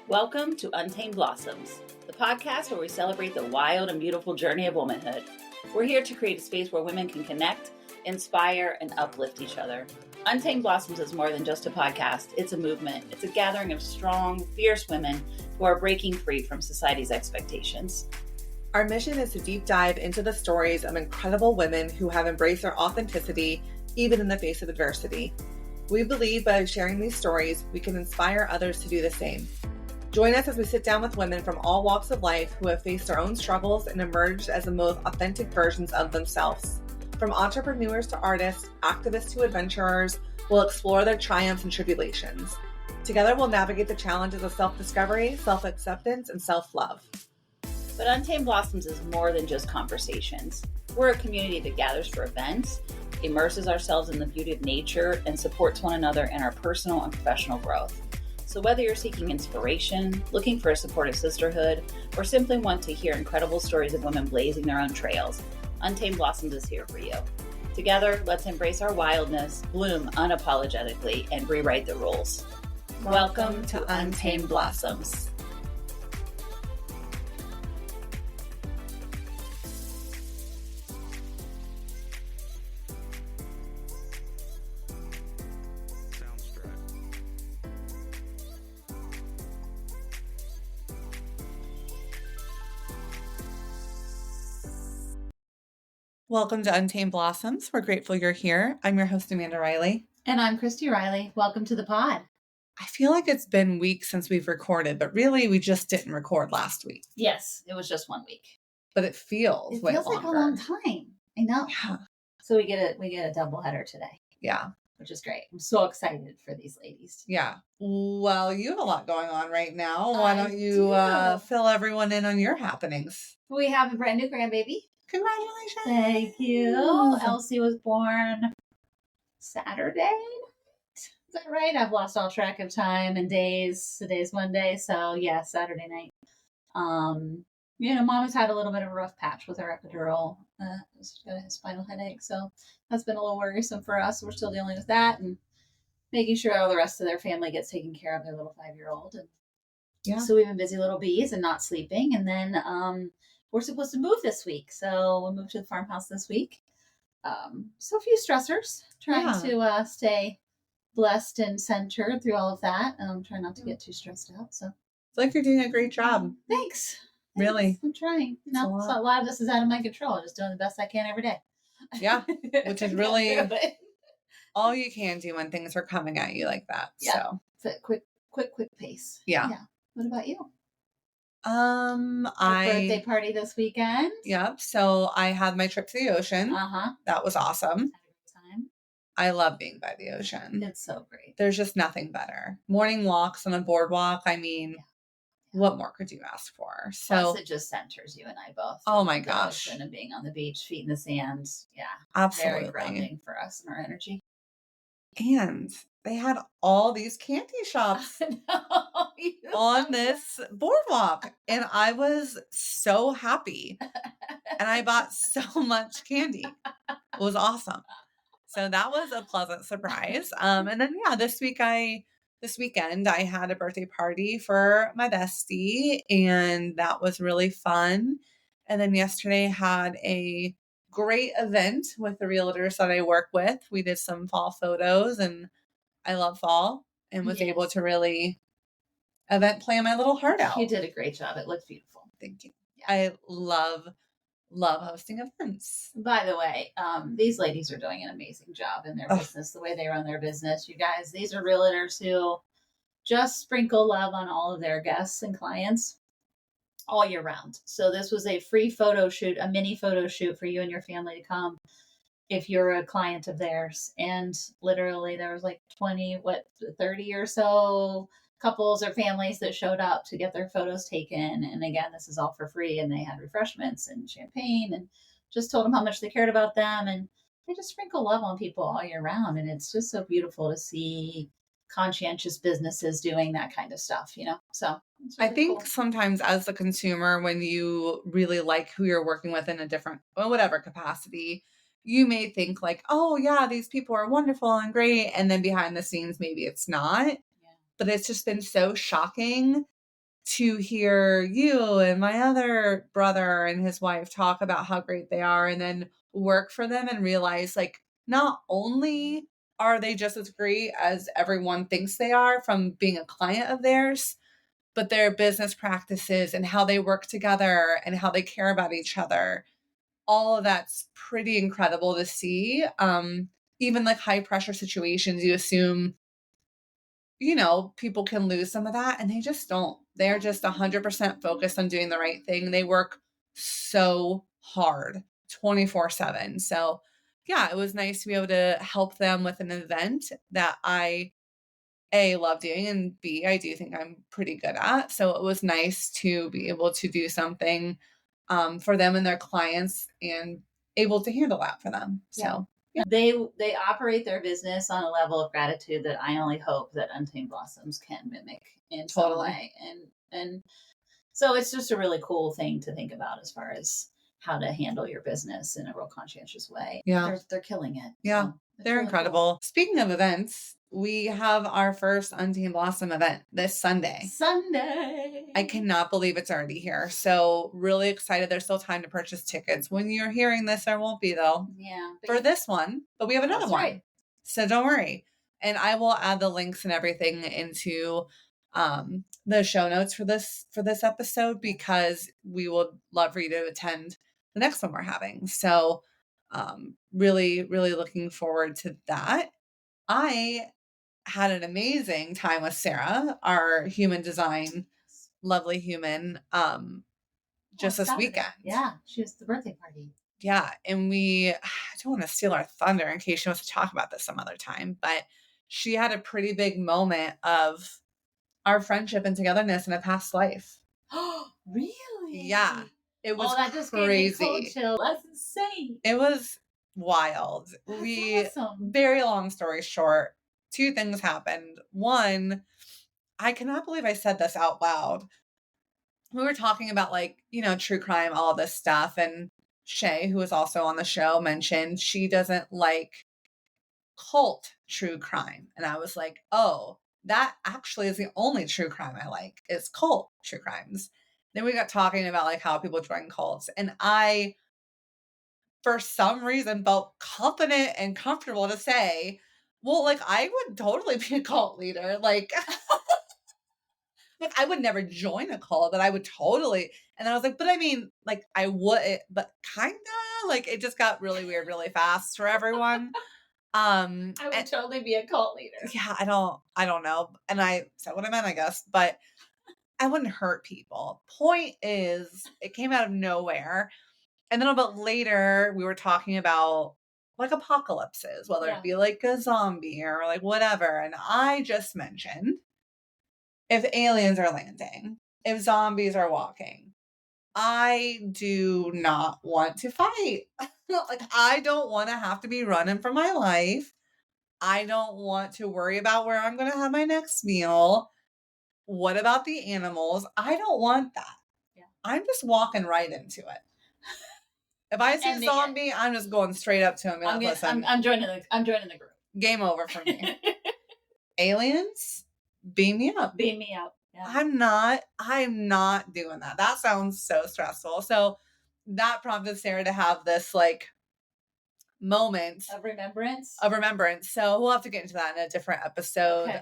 Welcome to Untamed Blossoms, the podcast where we celebrate the wild and beautiful journey of womanhood. We're here to create a space where women can connect, inspire, and uplift each other. Untamed Blossoms is more than just a podcast. It's a movement. It's a gathering of strong, fierce women who are breaking free from society's expectations. Our mission is to deep dive into the stories of incredible women who have embraced their authenticity, even in the face of adversity. We believe by sharing these stories, we can inspire others to do the same. Join us as we sit down with women from all walks of life who have faced their own struggles and emerged as the most authentic versions of themselves. From entrepreneurs to artists, activists to adventurers, we'll explore their triumphs and tribulations. Together, we'll navigate the challenges of self-discovery, self-acceptance, and self-love. But Untamed Blossoms is more than just conversations. We're a community that gathers for events, immerses ourselves in the beauty of nature, and supports one another in our personal and professional growth. So whether you're seeking inspiration, looking for a supportive sisterhood, or simply want to hear incredible stories of women blazing their own trails, Untamed Blossoms is here for you. Together, let's embrace our wildness, bloom unapologetically, and rewrite the rules. Welcome to Untamed Blossoms. Welcome to Untamed Blossoms. We're grateful you're here. I'm your host, Amanda Riley. And I'm Christy Riley. Welcome to the pod. I feel like it's been weeks since we've recorded, but really we just didn't record last week. Yes, it was just 1 week. But it feels way like a long time. I know. Yeah. So we get a double header today. Yeah. Which is great. I'm so excited for these ladies. Yeah. Well, you have a lot going on right now. Why don't you fill everyone in on your happenings? We have a brand new grandbaby. Congratulations. Thank you. Elsie was born Saturday night. Is that right? I've lost all track of time and days. Today's Monday. So yeah, Saturday night. Mom has had a little bit of a rough patch with her epidural. She's got a spinal headache. So that's been a little worrisome for us. We're still dealing with that and making sure all the rest of their family gets taken care of, their little 5-year-old. And yeah. So we've been busy little bees and not sleeping. And then we're supposed to move this week. So we'll move to the farmhouse this week. So a few stressors, trying to stay blessed and centered through all of that. Trying not to get too stressed out. So it's like you're doing a great job. Thanks. Really? I'm trying. No, so a lot of this is out of my control. I'm just doing the best I can every day. Yeah. Which is really all you can do when things are coming at you like that. Yeah. So quick pace. Yeah. What about you? Birthday party this weekend. Yep. So I had my trip to the ocean. That was awesome. Had a good time. I love being by the ocean. It's so great. There's just nothing better. Morning walks on a boardwalk. I mean, what more could you ask for? So plus it just centers you and I both. Oh my gosh. And being on the beach, feet in the sand. Yeah. Absolutely. Very grounding for us and our energy. And they had all these candy shops on this boardwalk. And I was so happy. And I bought so much candy. It was awesome. So that was a pleasant surprise. And then, this weekend, I had a birthday party for my bestie, and that was really fun. And then yesterday had a great event with the realtors that I work with. We did some fall photos, and I love fall and was able to really event plan my little heart out. You did a great job. It looked beautiful. Thank you. Yeah. I love hosting events. By the way, these ladies are doing an amazing job in their business, the way they run their business. You guys, these are realtors who just sprinkle love on all of their guests and clients all year round. So this was a free photo shoot, a mini photo shoot for you and your family to come if you're a client of theirs. And literally there was like 30 or so couples or families that showed up to get their photos taken. And again, this is all for free. And they had refreshments and champagne and just told them how much they cared about them. And they just sprinkle love on people all year round. And it's just so beautiful to see conscientious businesses doing that kind of stuff, So really I think sometimes as the consumer, when you really like who you're working with in a different, whatever capacity, you may think like, oh yeah, these people are wonderful and great. And then behind the scenes, maybe it's not. But it's just been so shocking to hear you and my other brother and his wife talk about how great they are, and then work for them and realize, like, not only are they just as great as everyone thinks they are from being a client of theirs, but their business practices and how they work together and how they care about each other. All of that's pretty incredible to see. Even like high pressure situations, you assume, people can lose some of that, and they just don't. They're just 100% focused on doing the right thing. They work so hard 24/7. So, yeah, it was nice to be able to help them with an event that I A, love doing, and B, I do think I'm pretty good at. So it was nice to be able to do something for them and their clients and able to handle that for them. So they operate their business on a level of gratitude that I only hope that Untamed Blossoms can mimic in some way. And so it's just a really cool thing to think about as far as how to handle your business in a real conscientious way. Yeah. They're killing it. Yeah. So they're really incredible. Cool. Speaking of events, we have our first Untamed Blossom event this Sunday. I cannot believe it's already here. So really excited. There's still time to purchase tickets. When you're hearing this, there won't be though. Yeah. For this one, but we have another one. Right. So don't worry. And I will add the links and everything into the show notes for this episode, because we would love for you to attend the next one we're having. So really, really looking forward to that. I had an amazing time with Sarah, our human design, lovely human, just this Saturday. weekend. Yeah, she was the birthday party. Yeah, and I don't want to steal our thunder in case she wants to talk about this some other time, but she had a pretty big moment of our friendship and togetherness in a past life. Oh, really? Yeah. It was that just crazy. Gave me cold chill. That's insane. It was wild. That's awesome. Very long story short, 2 things happened. One, I cannot believe I said this out loud. We were talking about, like, true crime, all this stuff, and Shay, who was also on the show, mentioned she doesn't like cult true crime. And I was like, oh, that actually is the only true crime I like, is cult true crimes. Then we got talking about like how people join cults. And I, for some reason, felt confident and comfortable to say, well, like, I would totally be a cult leader. Like, I would never join a cult, but I would totally. And then I was like, but I mean, like, I would, but kind of, like, it just got really weird really fast for everyone. I would totally be a cult leader. Yeah, I don't know. And I said what I meant, I guess, but I wouldn't hurt people. Point is, it came out of nowhere. And then a bit later, we were talking about like apocalypses, whether it be like a zombie or like whatever. And I just mentioned, if aliens are landing, if zombies are walking, I do not want to fight. Like, I don't want to have to be running for my life. I don't want to worry about where I'm going to have my next meal. What about the animals? I don't want that. Yeah. I'm just walking right into it. If I see a zombie, I'm just going straight up to him. And I'm joining the group. Game over for me. Aliens, beam me up. Beam me up. Yeah. I'm not doing that. That sounds so stressful. So that prompted Sarah to have this like moment of remembrance. So we'll have to get into that in a different episode. Okay.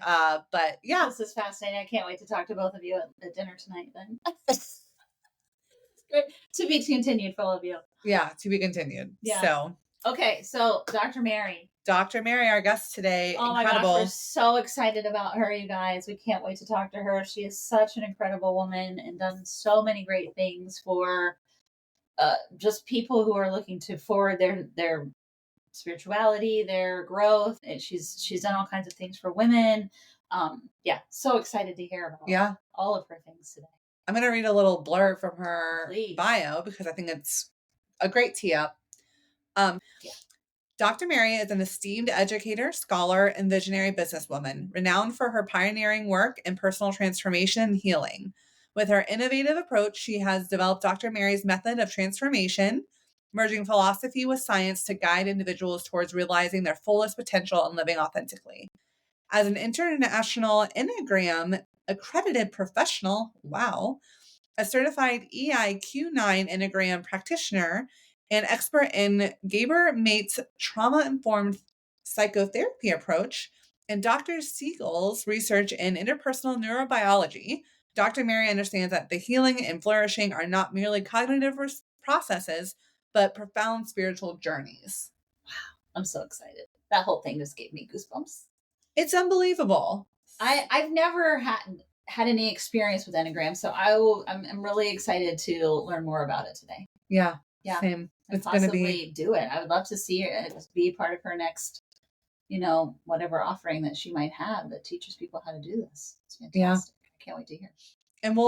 But yeah, this is fascinating. I can't wait to talk to both of you at dinner tonight. Then it's great. To be continued for all of you. Yeah, to be continued. Yeah. So okay, so Dr. Mary, our guest today. Oh incredible. My gosh, we're so excited about her, you guys. We can't wait to talk to her. She is such an incredible woman and done so many great things for just people who are looking to forward their spirituality, their growth. And she's done all kinds of things for women. So excited to hear about all of her things today. I'm going to read a little blurb from her bio because I think it's a great tee up. Dr. Mary is an esteemed educator, scholar, and visionary businesswoman, renowned for her pioneering work in personal transformation and healing. With her innovative approach, she has developed Dr. Mary's method of transformation, merging philosophy with science to guide individuals towards realizing their fullest potential and living authentically. As an international Enneagram accredited professional. Wow. A certified EIQ9 Enneagram practitioner and expert in Gaber Mate's trauma informed psychotherapy approach, and Dr. Siegel's research in interpersonal neurobiology. Dr. Mary understands that the healing and flourishing are not merely cognitive processes, but profound spiritual journeys. I'm so excited. That whole thing just gave me goosebumps. It's unbelievable. I've never had any experience with Enneagram, so I'm really excited to learn more about it today. Yeah. Yeah. Same. And It's going to possibly do it. I would love to see it be part of her next, whatever offering that she might have that teaches people how to do this. It's fantastic. Yeah. I can't wait to hear. And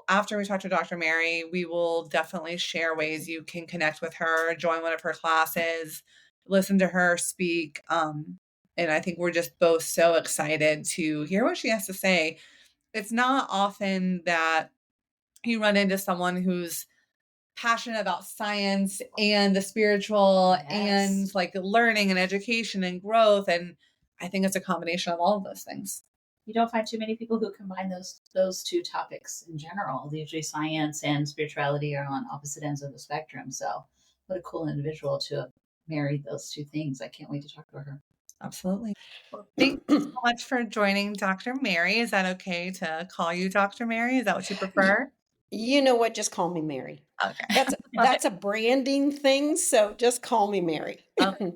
after we talk to Dr. Mary, we will definitely share ways you can connect with her, join one of her classes, listen to her speak. And I think we're just both so excited to hear what she has to say. It's not often that you run into someone who's passionate about science and the spiritual and like learning and education and growth. And I think it's a combination of all of those things. You don't find too many people who combine those two topics in general. Usually science and spirituality are on opposite ends of the spectrum. So what a cool individual to have married those two things. I can't wait to talk to her. Absolutely. Well, thank you so much for joining Dr. Mary. Is that okay to call you Dr. Mary? Is that what you prefer? You know what? Just call me Mary. Okay. That's a branding thing, so just call me Mary. Okay.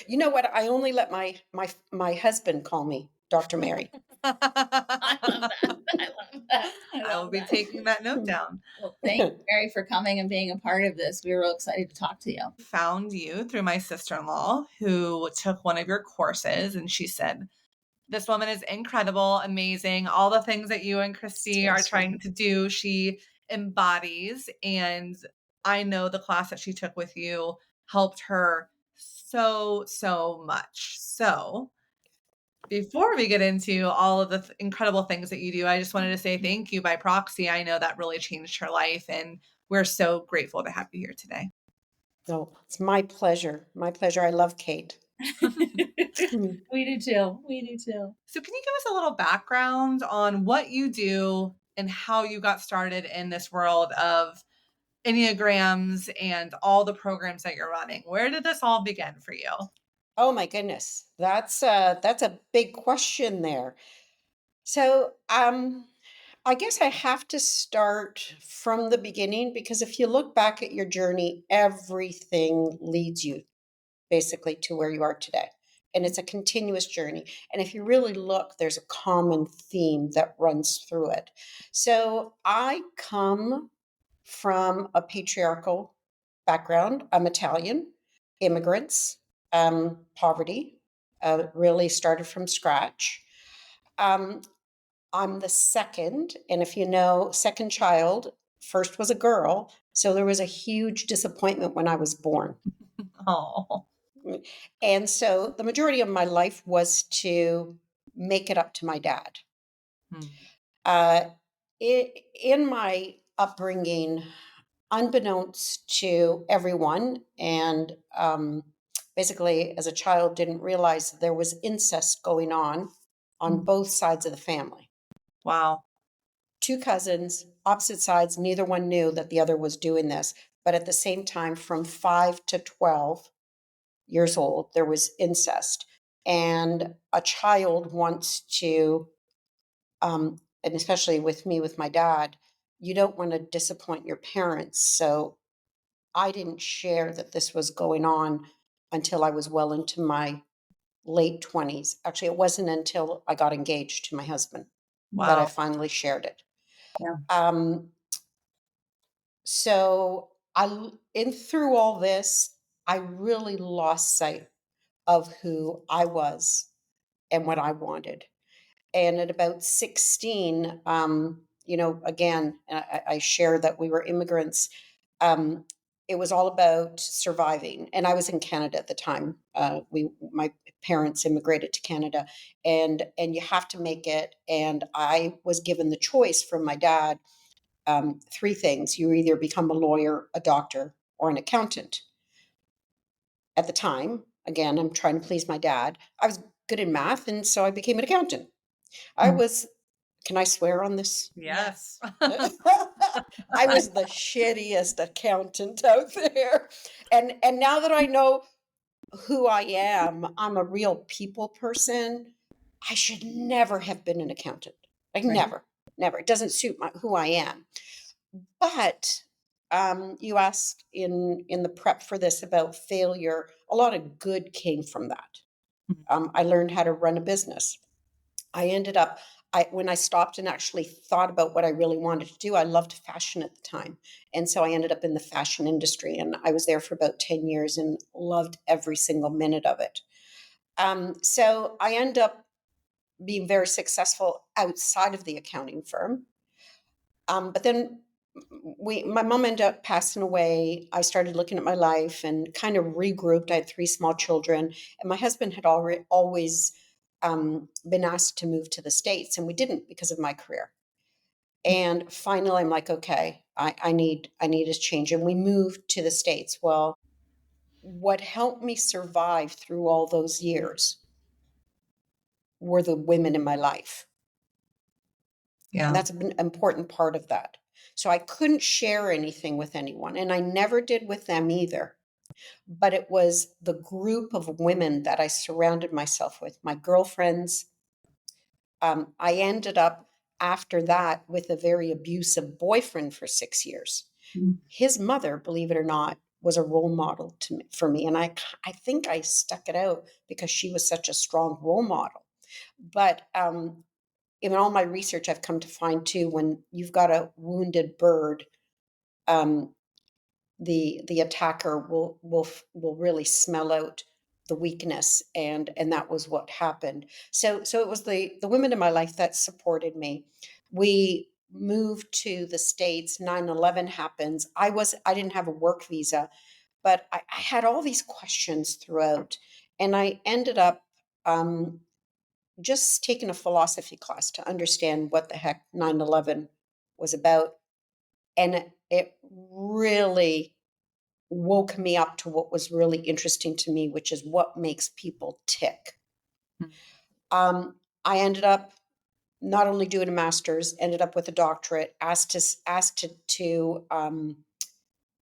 You know what? I only let my husband call me Dr. Mary. I love that. I love that. I will be taking that note down. Well, thank you, Mary, for coming and being a part of this. We were real excited to talk to you. Found you through my sister-in-law who took one of your courses, and she said, this woman is incredible, amazing. All the things that you and Christy are trying to do, she embodies. And I know the class that she took with you helped her so, so much. So before we get into all of the incredible things that you do, I just wanted to say thank you by proxy. I know that really changed her life, and we're so grateful to have you here today. Oh, it's my pleasure. My pleasure. I love Kate. We do too. We do too. So can you give us a little background on what you do and how you got started in this world of Enneagrams and all the programs that you're running? Where did this all begin for you? Oh my goodness. That's a big question there. So, I guess I have to start from the beginning, because if you look back at your journey, everything leads you basically to where you are today. And it's a continuous journey. And if you really look, there's a common theme that runs through it. So I come from a patriarchal background. I'm Italian, immigrants, poverty, really started from scratch. Um, I'm the second, and if you know, second child, first was a girl, so there was a huge disappointment when I was born. Oh. And so the majority of my life was to make it up to my dad. Uh, in my upbringing, unbeknownst to everyone, and basically as a child, didn't realize there was incest going on both sides of the family. Wow. Two cousins, opposite sides, neither one knew that the other was doing this. But at the same time, from 5 to 12 years old, there was incest. And a child wants to, and especially with me, with my dad, you don't want to disappoint your parents. So I didn't share that this was going on until I was well into my late 20s. Actually, it wasn't until I got engaged to my husband that I finally shared it. Yeah. So in through all this, I really lost sight of who I was and what I wanted. And at about 16, again, I share that we were immigrants. It was all about surviving, and I was in Canada at the time. My parents immigrated to Canada, and you have to make it. And I was given the choice from my dad, three things: you either become a lawyer, a doctor, or an accountant. At the time, again, I'm trying to please my dad. I was good in math, and so I became an accountant. I was Can I swear on this? Yes. I was the shittiest accountant out there. And now that I know who I am, I'm a real people person. I should never have been an accountant. Like Right. never, never. It doesn't suit who I am. But you asked in the prep for this about failure. A lot of good came from that. Mhm. I learned how to run a business. I ended up, when I stopped and actually thought about what I really wanted to do, I loved fashion at the time. And so I ended up in the fashion industry, and I was there for about 10 years and loved every single minute of it. So I ended up being very successful outside of the accounting firm. But then my mom ended up passing away. I started looking at my life and kind of regrouped. I had 3 small children, and my husband had always been asked to move to the States, and we didn't because of my career. And finally, I'm like, okay, I need a change, and we moved to the States. Well, what helped me survive through all those years were the women in my life. And Yeah. that's an important part of that. So I couldn't share anything with anyone, and I never did with them either. But it was the group of women that I surrounded myself with, my girlfriends. I ended up after that with a very abusive boyfriend for 6 years. Mm. His mother, believe it or not, was a role model for me. And I think I stuck it out because she was such a strong role model. But in all my research, I've come to find too, when you've got a wounded bird, um, the attacker will really smell out the weakness, and that was what happened. So it was the women in my life that supported me. We moved to the States. 9/11 happens. I didn't have a work visa, but I had all these questions throughout, and I ended up just taking a philosophy class to understand what the heck 9/11 was about. And it really woke me up to what was really interesting to me, which is what makes people tick. Mm. I ended up not only doing a master's, ended up with a doctorate, asked to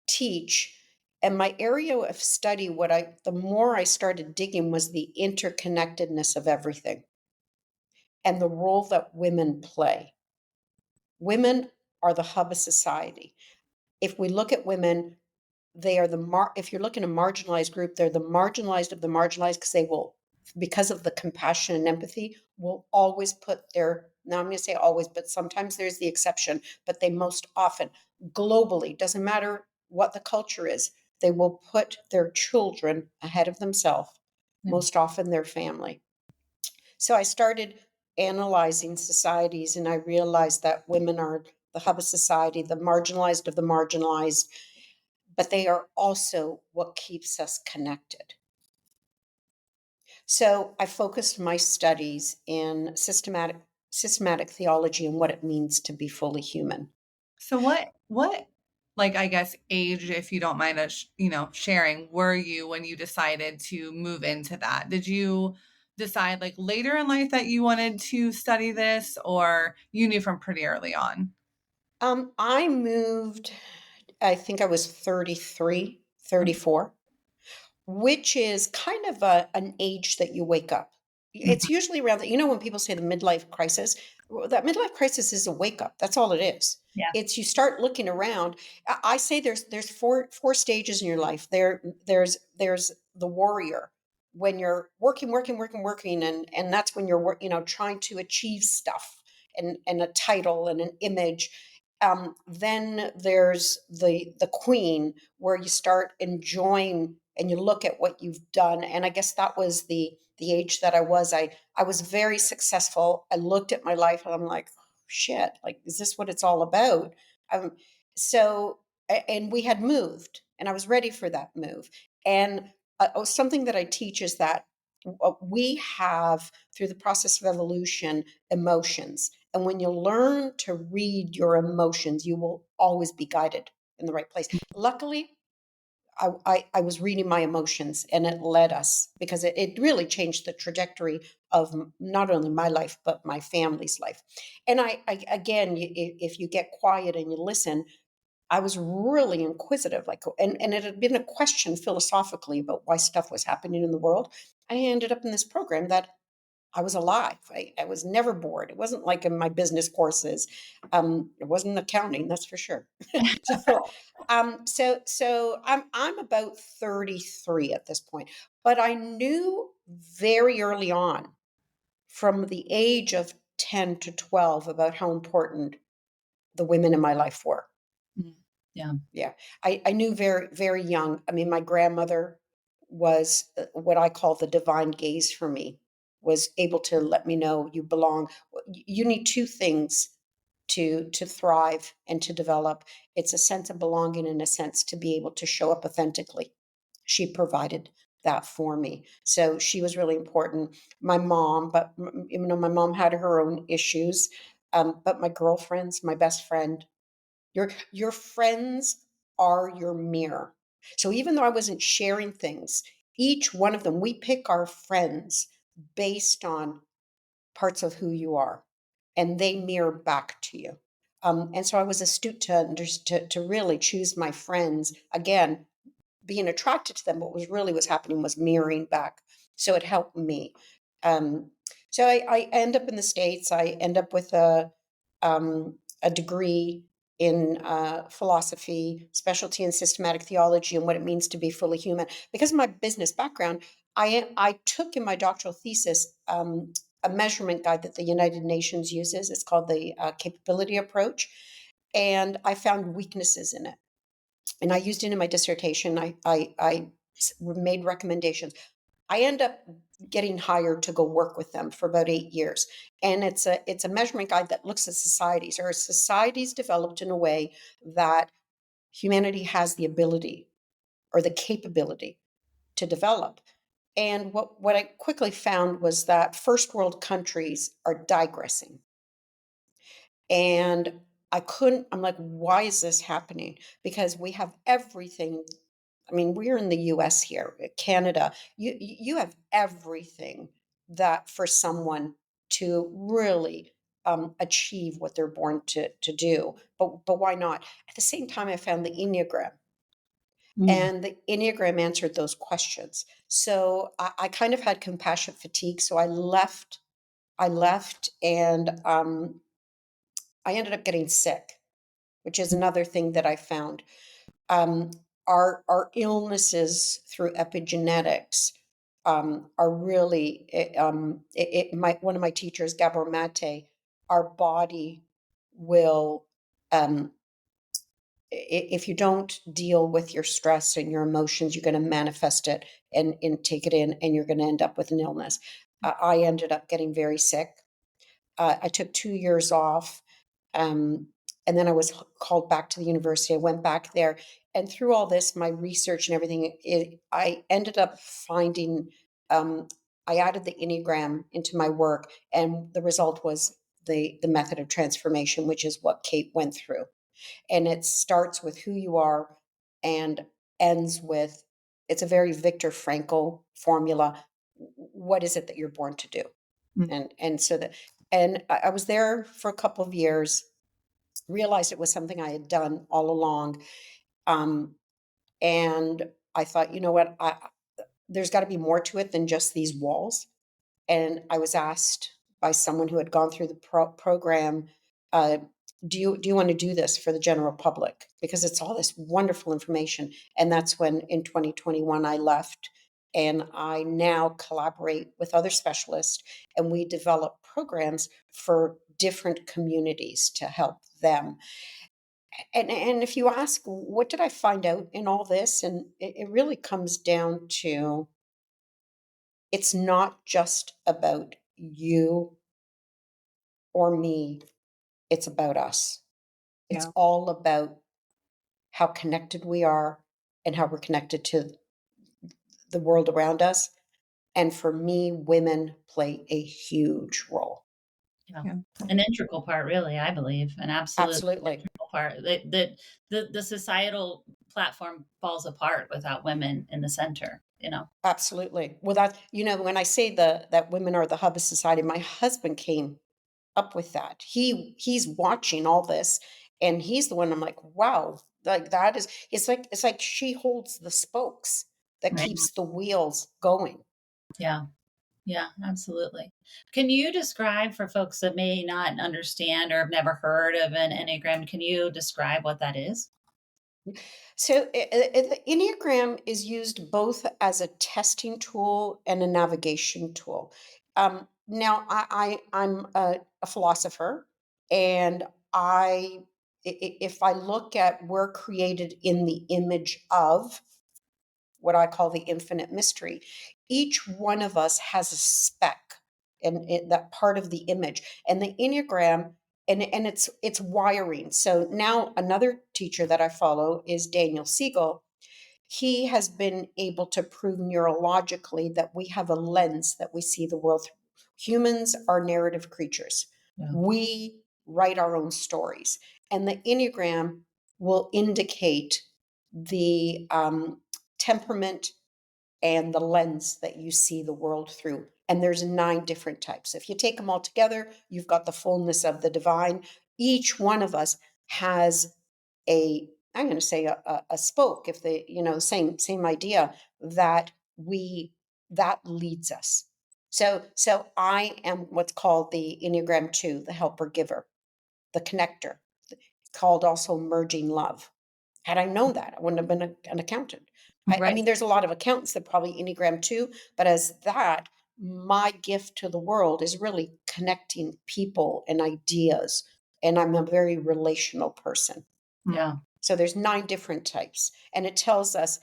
teach. And my area of study, the more I started digging, was the interconnectedness of everything and the role that women play. Women are the hub of society. If we look at women, they are if you're looking at a marginalized group, they're the marginalized of the marginalized, because they will, because of the compassion and empathy, will always put their, now I'm going to say always, but sometimes there's the exception, but they most often, globally, doesn't matter what the culture is, they will put their children ahead of themselves, most often their family. So I started analyzing societies, and I realized that women are the hub of society, the marginalized of the marginalized, but they are also what keeps us connected. So I focused my studies in systematic theology and what it means to be fully human. So what like I guess age, if you don't mind us, sharing, were you when you decided to move into that? Did you decide like later in life that you wanted to study this, or you knew from pretty early on? I moved, I think I was 33, Mhm. 34. Which is kind of an age that you wake up. It's Mhm. usually around when people say the midlife crisis, well, that midlife crisis is a wake up. That's all it is. Yeah. It's you start looking around. I say there's four stages in your life. There's the warrior, when you're working, and that's when you're trying to achieve stuff and a title and an image. Then there's the queen, where you start enjoying and you look at what you've done. And I guess that was the age that I was very successful. I looked at my life and I'm like, shit, like, is this what it's all about? um, so and we had moved, and I was ready for that move. And something that I teach is that we have, through the process of evolution, emotions, and when you learn to read your emotions, you will always be guided in the right place. Luckily, I was reading my emotions, and it led us, because it really changed the trajectory of not only my life, but my family's life. And I again, if you get quiet and you listen, I was really inquisitive, like, and it had been a question philosophically about why stuff was happening in the world. I ended up in this program that I was alive. I was never bored. It wasn't like in my business courses. It wasn't accounting, that's for sure. so, so I'm about 33 at this point, but I knew very early on, from the age of 10 to 12, about how important the women in my life were. Mm. Yeah. Yeah. I knew very, very young. I mean, my grandmother was what I call the divine gaze for me, was able to let me know you belong. You need two things to thrive and to develop. It's a sense of belonging, and a sense to be able to show up authentically. She provided that for me. So she was really important. My mom, but my mom had her own issues. But my girlfriends, my best friend, your friends are your mirror. So even though I wasn't sharing things, each one of them, we pick our friends based on parts of who you are, and they mirror back to you. And so I was astute to really choose my friends, again, being attracted to them. What was happening was mirroring back. So it helped me. Um, so I end up in the States. I end up with a degree in philosophy, specialty in systematic theology, and what it means to be fully human. Because of my business background, I took in my doctoral thesis a measurement guide that the United Nations uses. It's called the capability approach. And I found weaknesses in it, and I used it in my dissertation. I made recommendations. I end up getting hired to go work with them for about 8 years, and it's a measurement guide that looks at societies. Are societies developed in a way that humanity has the ability or the capability to develop? And what I quickly found was that first world countries are digressing. And I'm like, why is this happening? Because we have everything. I mean, we're in the US here, Canada. You have everything that for someone to really achieve what they're born to do. But why not? At the same time, I found the Enneagram. Mm. And the Enneagram answered those questions. So I kind of had compassion fatigue. So I left. And I ended up getting sick, which is another thing that I found. Um, our illnesses through epigenetics are really, one of my teachers, Gabor Mate, our body will, um, if you don't deal with your stress and your emotions, you're going to manifest it and take it in, and you're going to end up with an illness. I ended up getting very sick. I took 2 years off. Um, and then I was called back to the university. I went back there. And through all this, my research and everything, I ended up finding, um, I added the Enneagram into my work. And the result was the method of transformation, which is what Kate went through. And it starts with who you are and ends with, it's a very Viktor Frankl formula. What is it that you're born to do? Mm. And so that, and I was there for a couple of years, realized it was something I had done all along. Um, and I thought, you know what, there's got to be more to it than just these walls. And I was asked by someone who had gone through the program, uh, do you want to do this for the general public? Because it's all this wonderful information. And that's when in 2021 I left, and I now collaborate with other specialists, and we develop programs for different communities to help them. And if you ask, what did I find out in all this? And it really comes down to, it's not just about you or me, it's about us. It's Yeah. all about how connected we are and how we're connected to the world around us. And for me, women play a huge role. Yeah. Yeah. An integral part, really, I believe, an absolute Absolutely. integral part. The societal platform falls apart without women in the center, you know? Absolutely. Well, when I say that women are the hub of society, my husband came up with that. He's watching all this, and he's the one I'm like, wow, like that is it's like she holds the spokes that Right. keeps the wheels going. Yeah. Yeah, absolutely. Can you describe for folks that may not understand or have never heard of an Enneagram, can you describe what that is? So the Enneagram is used both as a testing tool and a navigation tool. Now, I'm a philosopher, and if I look at we're created in the image of what I call the infinite mystery. Each one of us has a speck and that part of the image. And the Enneagram and it's wiring. So now another teacher that I follow is Daniel Siegel. He has been able to prove neurologically that we have a lens that we see the world through. Humans are narrative creatures. Yeah. We write our own stories. And the Enneagram will indicate the temperament and the lens that you see the world through. And there's 9 different types. If you take them all together, you've got the fullness of the divine. Each one of us has I'm going to say a spoke, if they, same idea that we that leads us. So I am what's called the Enneagram 2, the helper giver, the connector, called also merging love. Had I known that, I wouldn't have been an accountant. I Right. mean, there's a lot of accountants that probably Enneagram too, but as that, my gift to the world is really connecting people and ideas. And I'm a very relational person. Yeah. So there's 9 different types, and it tells us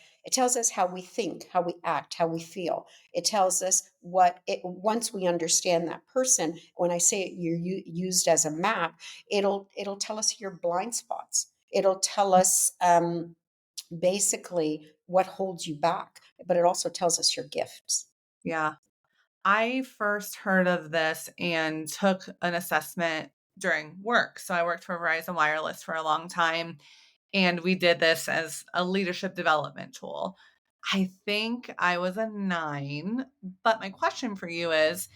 how we think, how we act, how we feel. It tells us once we understand that person. When I say it, you're used as a map. It'll tell us your blind spots. It'll tell us basically what holds you back, but it also tells us your gifts. Yeah. I first heard of this and took an assessment during work. So I worked for Verizon Wireless for a long time, and we did this as a leadership development tool. I think I was a 9, but my question for you is,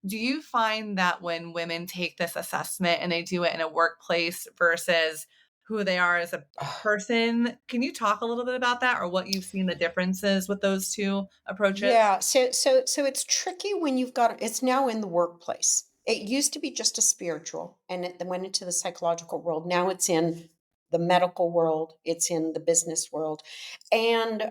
do you find that when women take this assessment and they do it in a workplace versus who they are as a person, can you talk a little bit about that or what you've seen the differences with those two approaches? Yeah, so it's tricky when it's now in the workplace. It used to be just a spiritual, and it then went into the psychological world. Now it's in the medical world, it's in the business world. And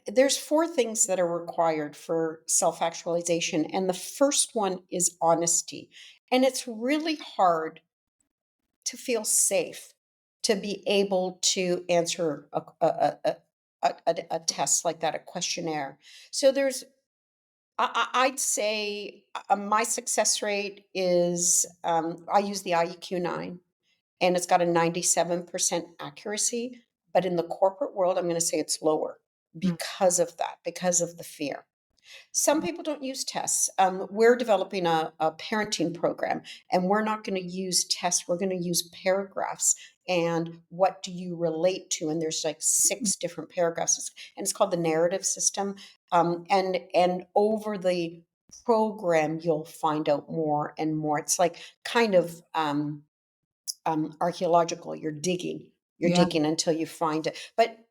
there's 4 things that are required for self-actualization, and the first one is honesty. And it's really hard to feel safe to be able to answer a test like that, a questionnaire. So I'd say my success rate is I use the IEQ 9, and it's got a 97% accuracy. But in the corporate world, I'm going to say it's lower Mm, because of that, because of the fear. Some people don't use tests. We're developing a parenting program, and we're not going to use tests. We're going to use paragraphs. And what do you relate to? And there's like 6 different paragraphs, and it's called the narrative system. And over the program, you'll find out more and more. It's like kind of archaeological. You're yeah, digging until you find it. But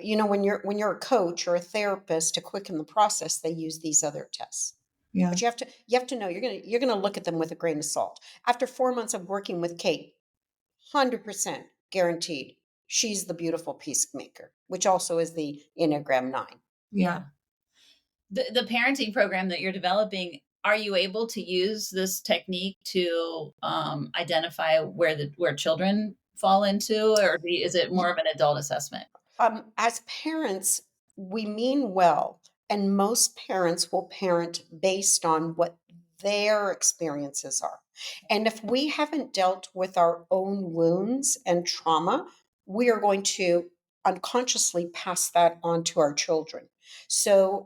when you're a coach or a therapist, to quicken the process, they use these other tests. yeah, But you have to know you're gonna look at them with a grain of salt. After 4 months of working with Kate, 100% guaranteed, she's the beautiful peacemaker, which also is the Enneagram 9. yeah. The parenting program that you're developing, are you able to use this technique to identify where children fall into, or is it more of an adult assessment? As parents, we mean well, and most parents will parent based on what their experiences are. And if we haven't dealt with our own wounds and trauma, we are going to unconsciously pass that on to our children. So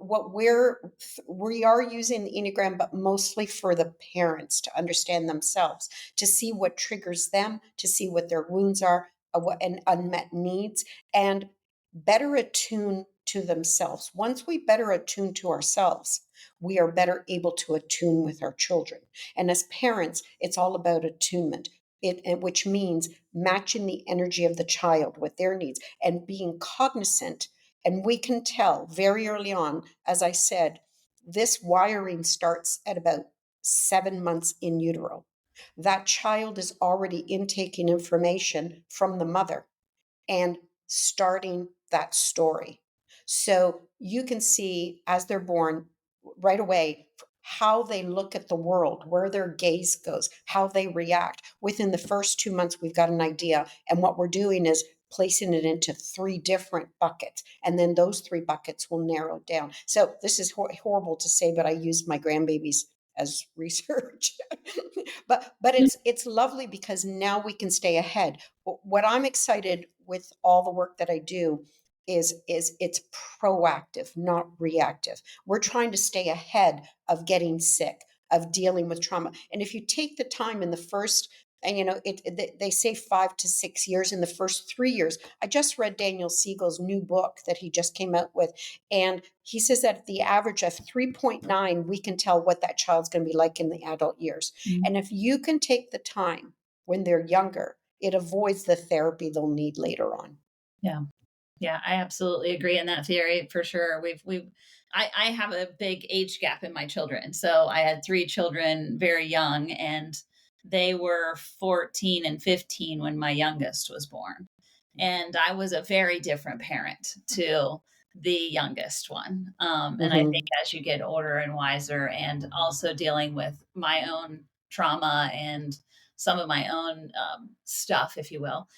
we are using the Enneagram, but mostly for the parents to understand themselves, to see what triggers them, to see what their wounds are. and unmet needs, and better attune to themselves. Once we better attune to ourselves, we are better able to attune with our children. And as parents, it's all about attunement. Which means matching the energy of the child with their needs and being cognizant. And we can tell very early on, as I said, this wiring starts at about 7 months in utero. That child is already intaking information from the mother and starting that story. So you can see as they're born right away how they look at the world, where their gaze goes, how they react. Within the first 2 months, we've got an idea. And what we're doing is placing it into 3 different buckets. And then those 3 buckets will narrow down. So this is horrible to say, but I use my grandbabies as research. but it's lovely because now we can stay ahead. What I'm excited with all the work that I do is it's proactive, not reactive. We're trying to stay ahead of getting sick, of dealing with trauma. And if you take the time in the first, and they say 5 to 6 years, in the first 3 years. I just read Daniel Siegel's new book that he just came out with, and he says that at the average of 3.9, we can tell what that child's going to be like in the adult years. Mm-hmm. And if you can take the time when they're younger, it avoids the therapy they'll need later on. Yeah. Yeah, I absolutely agree in that theory for sure. I have a big age gap in my children. So I had 3 children very young, and they were 14 and 15 when my youngest was born. And I was a very different parent to the youngest one. And I think as you get older and wiser, and also dealing with my own trauma and some of my own stuff, if you will,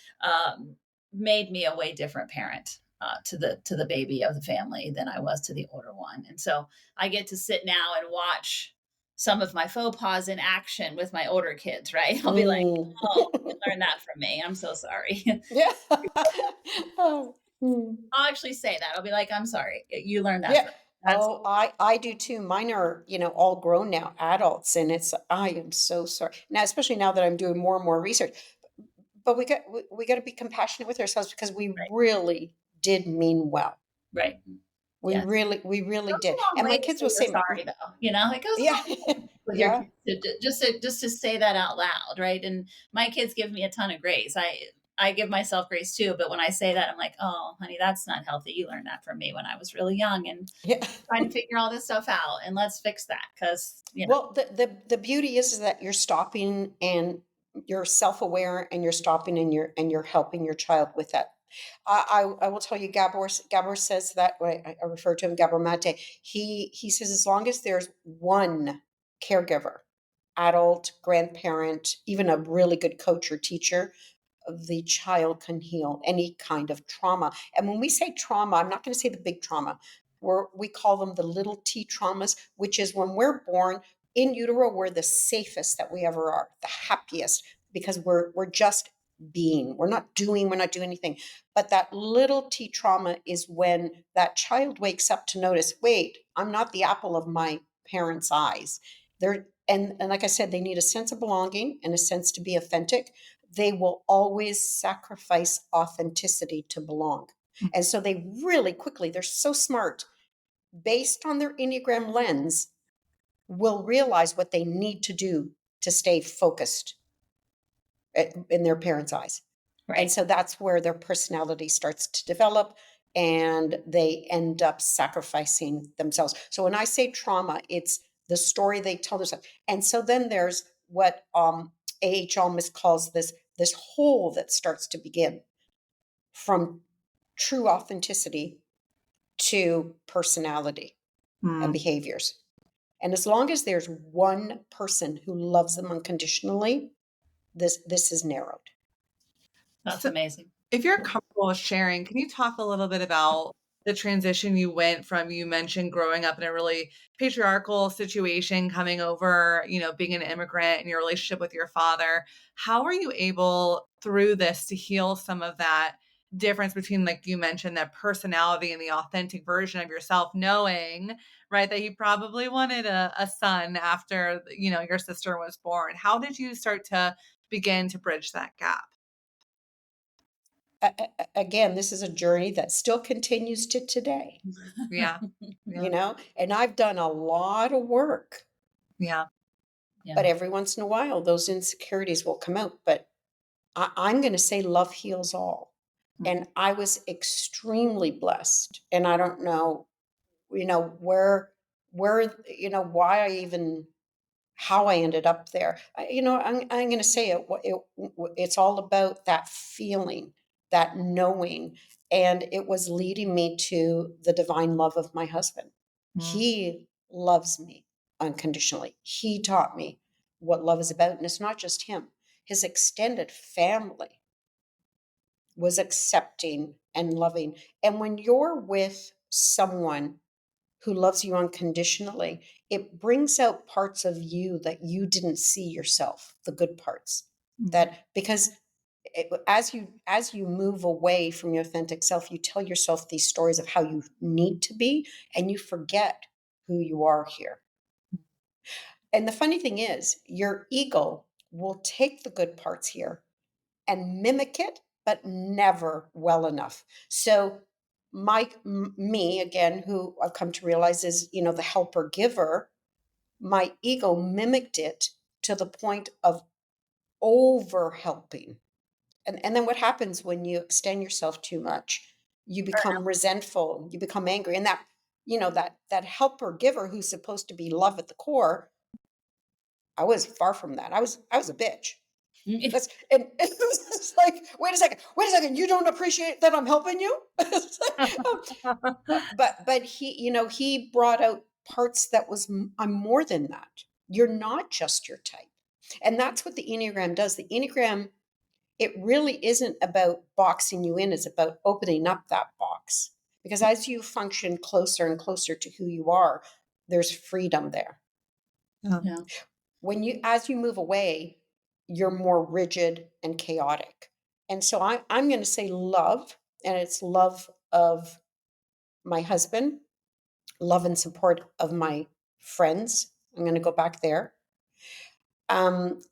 made me a way different parent to the baby of the family than I was to the older one. And so I get to sit now and watch some of my faux pas in action with my older kids, right? I'll be like, oh, you learned that from me. I'm so sorry. Yeah. Oh. I'll actually say that. I'll be like, I'm sorry. You learned that Yeah. from me. That's Oh, I do too. Mine are, all grown now, adults, and I am so sorry. Now, especially now that I'm doing more and more research. But we got to be compassionate with ourselves because we right. really did mean well. Right. We Yes. really It goes did. a long And way my to kids say will you're say, sorry, though. It goes a yeah, long way with your yeah, kids just to say that out loud, right? And my kids give me a ton of grace. I give myself grace too, but when I say that, I'm like, oh, honey, that's not healthy. You learned that from me when I was really young and yeah. trying to figure all this stuff out, and let's fix that because Well, the beauty is that you're stopping and you're self-aware, and you're stopping, and you're helping your child with that. I will tell you, Gabor says that, I refer to him, Gabor Mate. He says as long as there's one caregiver, adult, grandparent, even a really good coach or teacher, the child can heal any kind of trauma. And when we say trauma, I'm not going to say the big trauma. We call them the little t traumas, which is when we're born in utero, we're the safest that we ever are, the happiest, because we're just being. We're not doing anything. But that little t trauma is when that child wakes up to notice, wait, I'm not the apple of my parents' eyes. And like I said, they need a sense of belonging and a sense to be authentic. They will always sacrifice authenticity to belong. And so they really quickly, they're so smart, based on their Enneagram lens, will realize what they need to do to stay focused in their parents' eyes. And right. so that's where their personality starts to develop, and they end up sacrificing themselves. So when I say trauma, it's the story they tell themselves. And so then there's what A.H. Almas calls this hole that starts to begin from true authenticity to personality and behaviors. And as long as there's one person who loves them unconditionally, this is narrowed. That's So amazing. if you're comfortable sharing, can you talk a little bit about the transition you went from? You mentioned growing up in a really patriarchal situation, coming over, being an immigrant, and your relationship with your father. How are you able through this to heal some of that difference between, like you mentioned, that personality and the authentic version of yourself, knowing, right, that you probably wanted a son after, your sister was born? How did you start to begin to bridge that gap? again, this is a journey that still continues to today, Yeah. you know, and I've done a lot of work, Yeah. but every once in a while, those insecurities will come out. But I'm going to say love heals all. And I was extremely blessed. And I don't know, where, why I even, how I ended up there. I'm going to say it's all about that feeling, that knowing. And it was leading me to the divine love of my husband. He loves me unconditionally. He taught me what love is about. And it's not just him, his extended family was accepting and loving. And when you're with someone who loves you unconditionally, it brings out parts of you that you didn't see yourself, the good parts. That because as you move away from your authentic self, you tell yourself these stories of how you need to be, and you forget who you are here. And the funny thing is, your ego will take the good parts here and mimic it, but never well enough. So me again, who I've come to realize is, the helper giver, my ego mimicked it to the point of over helping. And then what happens when you extend yourself too much? You become resentful, you become angry. And that helper giver who's supposed to be love at the core, I was far from that. I was a bitch. And it was just like, wait a second, you don't appreciate that I'm helping you? But he brought out parts that was, I'm more than that. You're not just your type. And that's what the Enneagram does. The Enneagram, it really isn't about boxing you in, it's about opening up that box. Because as you function closer and closer to who you are, there's freedom there. Yeah. As you move away, you're more rigid and chaotic. And so I'm going to say love, and it's love of my husband, love and support of my friends. I'm going to go back there. Um,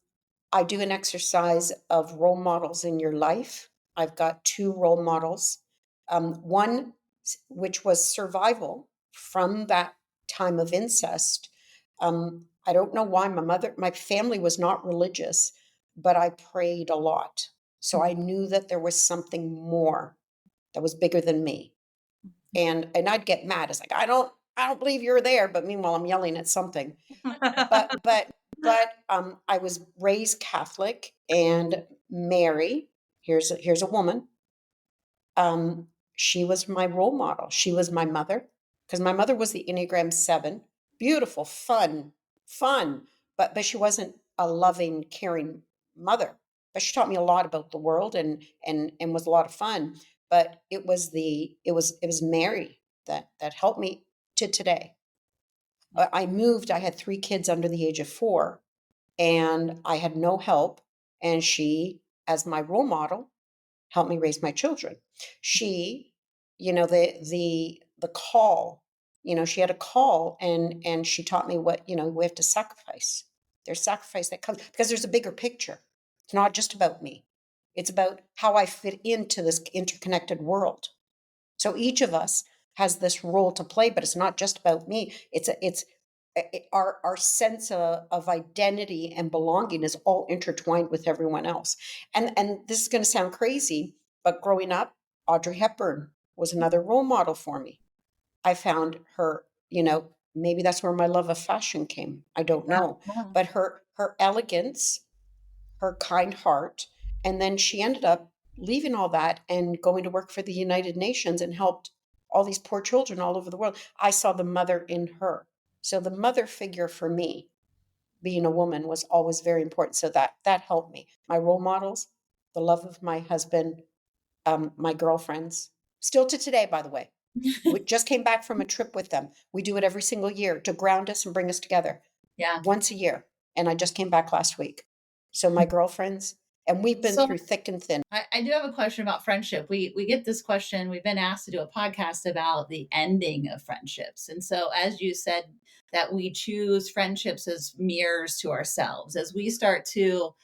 I do an exercise of role models in your life. I've got two role models. One, which was survival from that time of incest. I don't know why my family was not religious, but I prayed a lot. So I knew that there was something more that was bigger than me. And I'd get mad. It's like, I don't believe you're there. But meanwhile, I'm yelling at something. But I was raised Catholic, and Mary, here's a woman. She was my role model. She was my mother, because my mother was the Enneagram 7, beautiful, fun, but she wasn't a loving, caring mother. But she taught me a lot about the world, and was a lot of fun. But it was Mary that helped me to today. I moved. I had 3 kids under the age of 4, and I had no help. And she, as my role model, helped me raise my children. She, the call, she had a call, and she taught me what, we have to sacrifice. There's sacrifice that comes because there's a bigger picture. It's not just about me. It's about how I fit into this interconnected world. So each of us has this role to play, but it's not just about me. Our sense of identity and belonging is all intertwined with everyone else. And this is going to sound crazy, but growing up, Audrey Hepburn was another role model for me. I found her, maybe that's where my love of fashion came. I don't know. But her elegance, her kind heart, and then she ended up leaving all that and going to work for the United Nations and helped all these poor children all over the world. I saw the mother in her. So the mother figure for me, being a woman, was always very important. So that helped me. My role models, the love of my husband, my girlfriends, still to today, by the way. We just came back from a trip with them. We do it every single year to ground us and bring us together. Yeah. Once a year. And I just came back last week. So my girlfriends, and we've been through thick and thin. I do have a question about friendship. We get this question. We've been asked to do a podcast about the ending of friendships. And so, as you said, that we choose friendships as mirrors to ourselves. As we start to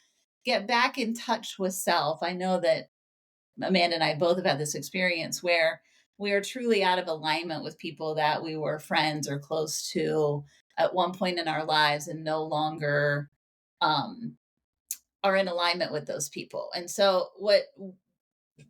get back in touch with self, I know that Amanda and I both have had this experience where we are truly out of alignment with people that we were friends or close to at one point in our lives and no longer um, are in alignment with those people. And so, what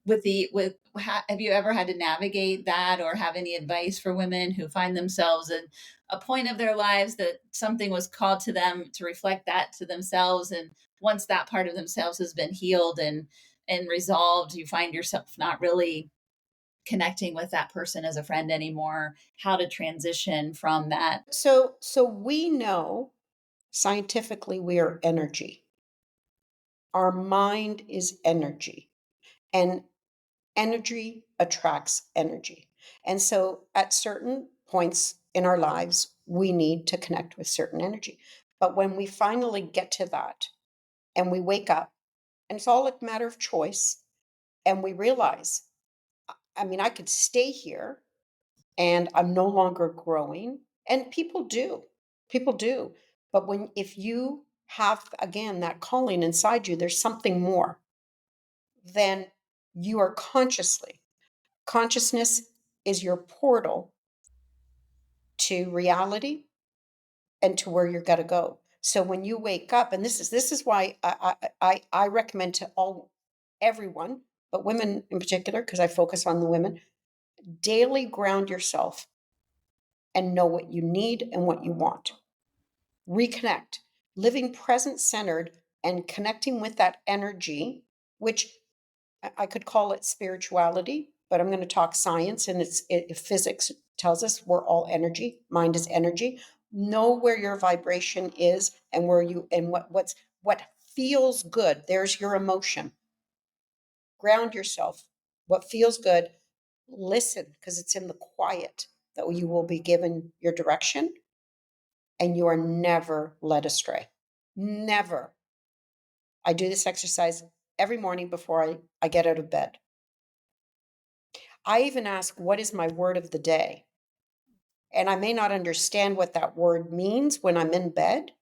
have you ever had to navigate that, or have any advice for women who find themselves at a point of their lives that something was called to them to reflect that to themselves, and once that part of themselves has been healed and resolved, you find yourself not really connecting with that person as a friend anymore, how to transition from that? So we know scientifically we are energy. Our mind is energy, and energy attracts energy. And so at certain points in our lives, we need to connect with certain energy. But when we finally get to that and we wake up, and it's all a matter of choice, and we realize, I mean, I could stay here and I'm no longer growing. And people do. But if you have, again, that calling inside you, there's something more, then you are consciousness is your portal to reality and to where you're going to go. So when you wake up, and this is why I recommend to everyone, but women in particular, because I focus on the women, daily ground yourself and know what you need and what you want. Reconnect, living present centered and connecting with that energy, which I could call it spirituality, but I'm going to talk science, and physics tells us we're all energy. Mind is energy. Know where your vibration is and where you and what feels good. There's your emotion. Ground yourself. What feels good. Listen, because it's in the quiet that you will be given your direction, and you are never led astray. Never. I do this exercise every morning before I get out of bed. I even ask, what is my word of the day? And I may not understand what that word means when I'm in bed,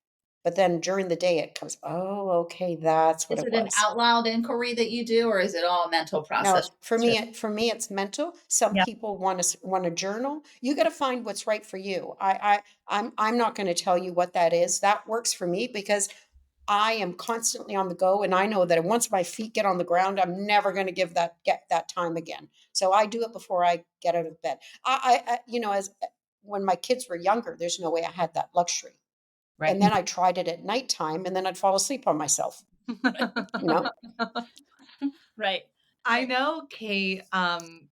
but then during the day it comes, oh, okay, that's what Is it it an was. out loud inquiry that you do, or is it all a mental No, process? for me, it's mental. Some Yeah. people want to journal. You got to find what's right for you. I'm not going to tell you what that is. That works for me because I am constantly on the go, and I know that once my feet get on the ground, I'm never going to get that time again. So I do it before I get out of bed. As when my kids were younger, there's no way I had that luxury. And Right. then I tried it at nighttime, and then I'd fall asleep on myself. You know, Right. I know Kate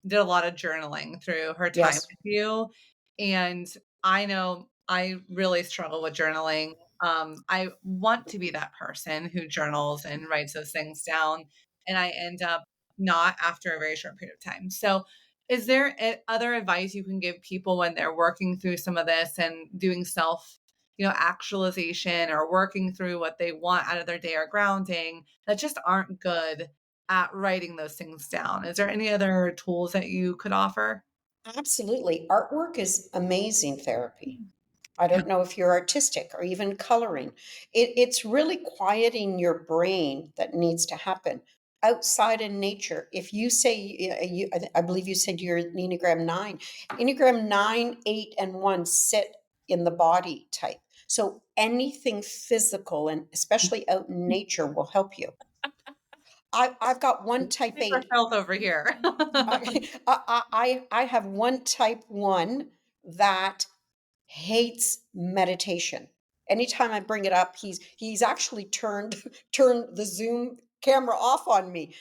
did a lot of journaling through her time yes, with you. And I know I really struggle with journaling. I want to be that person who journals and writes those things down. And I end up not after a very short period of time. So, is there other advice you can give people when they're working through some of this and doing self, actualization, or working through what they want out of their day or grounding that just aren't good at writing those things down? Is there any other tools that you could offer? absolutely. Artwork is amazing therapy. I Yeah. don't know if you're artistic or even coloring. It's really quieting your brain that needs to happen outside in nature. If you say, I believe you said you're Enneagram 9. Enneagram 9, 8, and 1 sit in the body type. So anything physical and especially out in nature will help you. I've got one type Save 8. ourselves over here. I have one type 1 that hates meditation. Anytime I bring it up, he's actually turned the Zoom camera off on me.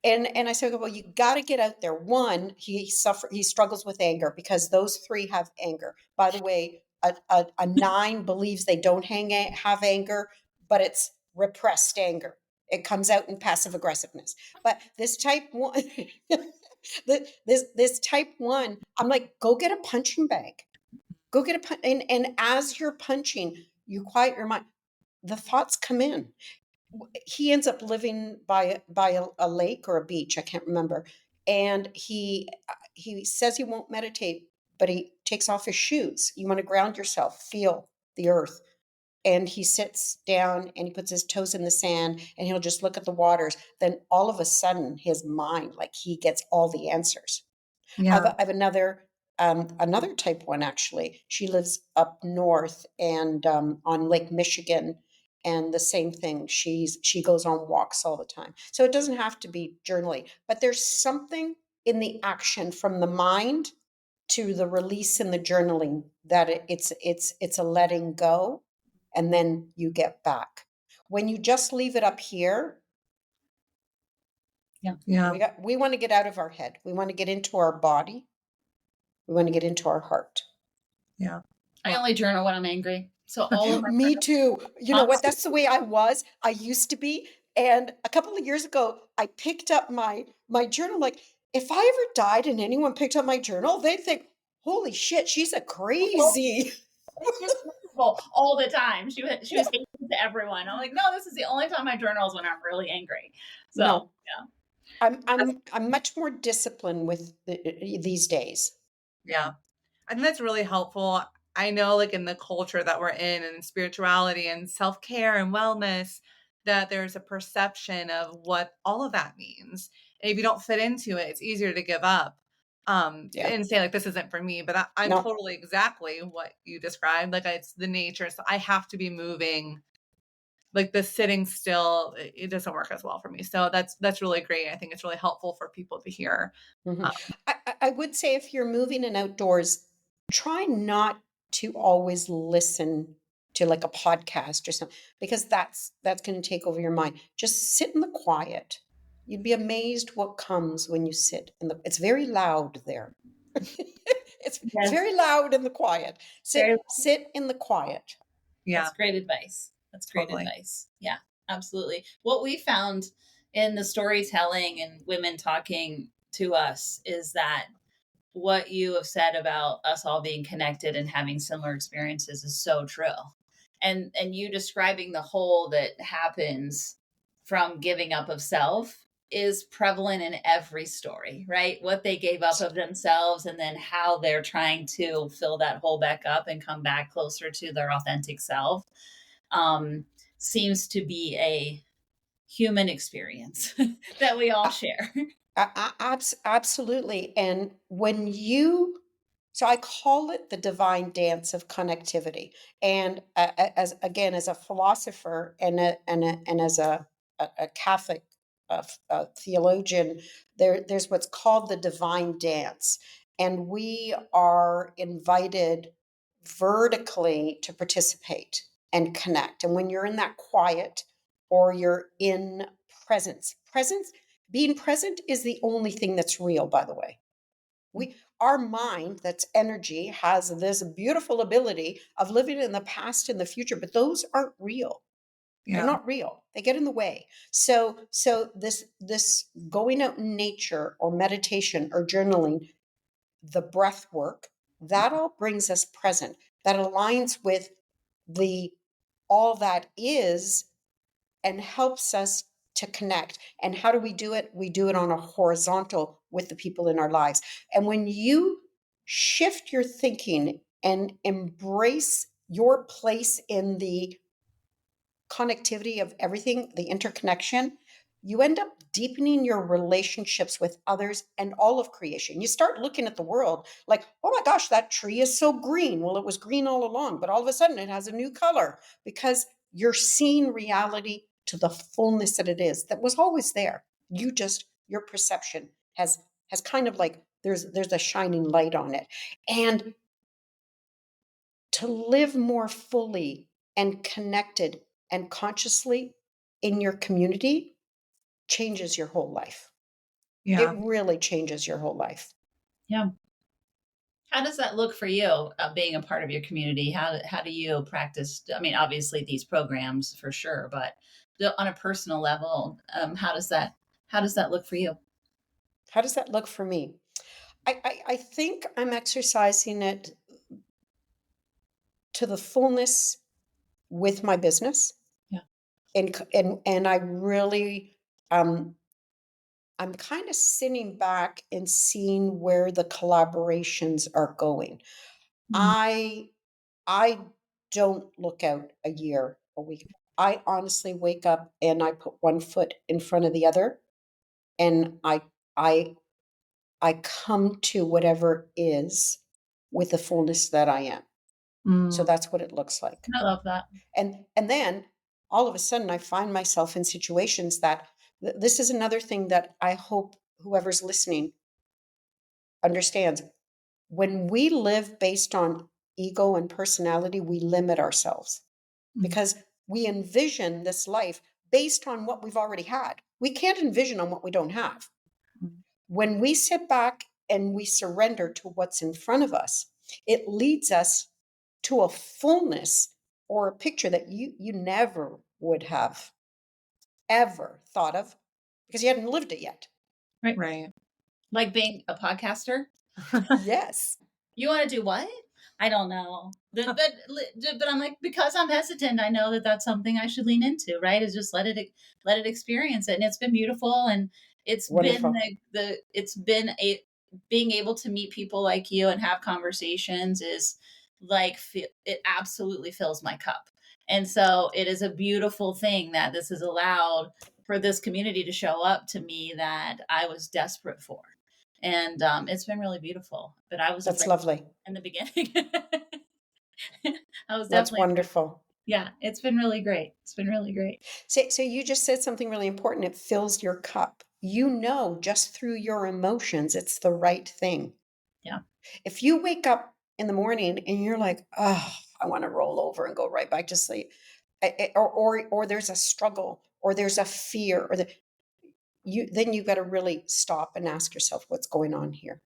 And I said, well, you got to get out there. One, he struggles with anger because those 3 have anger. By the way, a 9 believes they don't have anger, but it's repressed anger. It comes out in passive aggressiveness. But this type 1, this type 1, I'm like, go get a punching bag. Go get a punch. And as you're punching, you quiet your mind. The thoughts come in. He ends up living by a lake or a beach. I can't remember. And he says he won't meditate, but he takes off his shoes. You want to ground yourself, feel the earth. and he sits down and he puts his toes in the sand and he'll just look at the waters, then all of a sudden his mind, like he gets all the answers. Yeah. I have another type one actually. She lives up north and on Lake Michigan, and the same thing. She goes on walks all the time. So it doesn't have to be journaling, but there's something in the action from the mind to the release in the journaling that it's a letting go, and then you get back. When you just leave it up here, Yeah. we want to get out of our head. We want to get into our body. We want to get into our heart. Yeah. I only journal when I'm angry. So all of my Me too. You know what? That's the way I was. I used to be. And a couple of years ago, I picked up my journal. Like, if I ever died and anyone picked up my journal, they'd think, "Holy shit, she's a crazy." it's just miserable all the time. She was hating to everyone. I'm like, no, this is the only time I journal is when I'm really angry. So No, yeah. I'm much more disciplined with these days. Yeah. I think that's really helpful. I know, like, in the culture that we're in and spirituality and self care and wellness, that there's a perception of what all of that means. And if you don't fit into it, it's easier to give up Yeah. and say, like, this isn't for me. But I'm No. totally exactly what you described. Like, it's the nature. So I have to be moving. Like, the sitting still, it doesn't work as well for me. So that's really great. I think it's really helpful for people to hear. Mhm. Um, I would say if you're moving and outdoors, try not to always listen to like a podcast or something, because that's going to take over your mind. Just sit in the quiet. You'd be amazed what comes when you sit in the. It's very loud there. It's Yes, very loud in the quiet. very. Sit in the quiet. yeah, That's great advice. That's great totally. advice. Yeah, absolutely. What we found in the storytelling and women talking to us is that what you have said about us all being connected and having similar experiences is so true. And you describing the hole that happens from giving up of self is prevalent in every story, right? What they gave up of themselves and then how they're trying to fill that hole back up and come back closer to their authentic self um, seems to be a human experience that we all share. Absolutely. And when you, so I call it the divine dance of connectivity. And as again, as a philosopher and as a Catholic theologian, there's what's called the divine dance. And we are invited vertically to participate and connect. And when you're in that quiet or you're in presence, being present is the only thing that's real, by the way. Our mind, that's energy, has this beautiful ability of living in the past and the future, but those aren't real. They're Yeah. not real. They get in the way. So this going out in nature or meditation or journaling, the breath work, that all brings us present. That aligns with the all that is and helps us to connect. And how do we do it? We do it on a horizontal with the people in our lives. And when you shift your thinking and embrace your place in the connectivity of everything, the interconnection, you end up deepening your relationships with others and all of creation. You start looking at the world like, oh my gosh, that tree is so green. Well, it was green all along, but all of a sudden it has a new color because you're seeing reality to the fullness that it is, that was always there. Your perception has kind of like there's a shining light on it. And to live more fully and connected and consciously in your community changes your whole life. It Yeah. really changes your whole life. Yeah. How does that look for you, being a part of your community? How do you practice? I mean, obviously these programs for sure, but on a personal level, how does that look for you? How does that look for me? I think I'm exercising it to the fullness with my business. Yeah. And I really I'm kind of sitting back and seeing where the collaborations are going. Mm. I I don't look out a year, a week. I honestly wake up and I put one foot in front of the other, and I I come to whatever is with the fullness that I am. So Mm, that's what it looks like. I love that. And then all of a sudden I find myself in situations that this is another thing that I hope whoever's listening understands. When we live based on ego and personality, we limit ourselves Mm, because we envision this life based on what we've already had. We can't envision on what we don't have. mm, When we sit back and we surrender to what's in front of us, it leads us to a fullness or a picture that you never would have ever thought of because you hadn't lived it yet. right. Right. Like being a podcaster. Yes. You want to do what? I don't know. But I'm like, because I'm hesitant, I know that that's something I should lean into, right? Is just let it experience it, and it's been beautiful, and it's been Wonderful. it's been a being able to meet people like you and have conversations is like it absolutely fills my cup, and so it is a beautiful thing that this is allowed for this community to show up to me that I was desperate for, and it's been really beautiful. But I was That's afraid lovely. in the beginning. I was That's definitely afraid. wonderful. Yeah, it's been really great. It's been really great. So you just said something really important. It fills your cup. You know, just through your emotions, it's the right thing. Yeah. If you wake up in the morning and you're like, oh, I want to roll over and go right back to sleep, or there's a struggle, or there's a fear, then you've got to really stop and ask yourself what's going on here.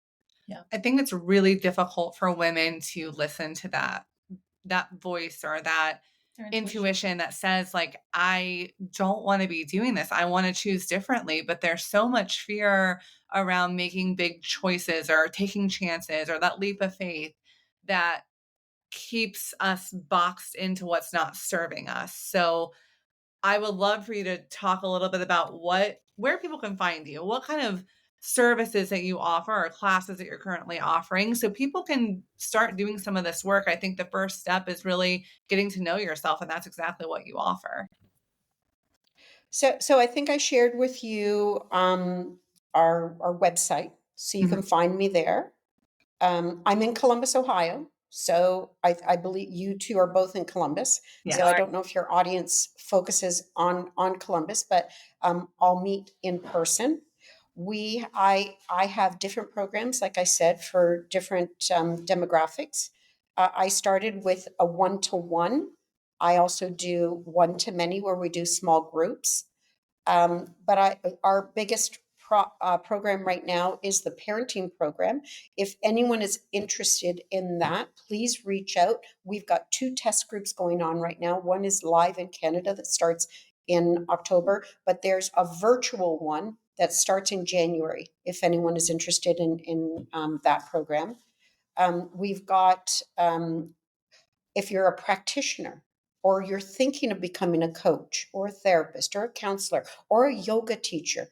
Yeah. I think it's really difficult for women to listen to that voice or that Their intuition that says like, I don't want to be doing this. I want to choose differently. But there's so much fear around making big choices or taking chances or that leap of faith that keeps us boxed into what's not serving us. So I would love for you to talk a little bit about where people can find you, what kind of services that you offer or classes that you're currently offering so people can start doing some of this work. I think the first step is really getting to know yourself, and that's exactly what you offer. So I think I shared with you our website, so you Mhm. can find me there. I'm in Columbus, Ohio. So I believe you two are both in Columbus. We So I Yes. are. don't know if your audience focuses on Columbus, but I'll meet in person. I have different programs, like I said, for different demographics. I started with a 1-to-1. I also do 1-to-many, where we do small groups. Our biggest program right now is the parenting program. If anyone is interested in that, please reach out. We've got 2 test groups going on right now. One is live in Canada that starts in October, but there's a virtual one that starts in January. If anyone is interested in that program, we've got if you're a practitioner or you're thinking of becoming a coach or a therapist or a counselor or a yoga teacher,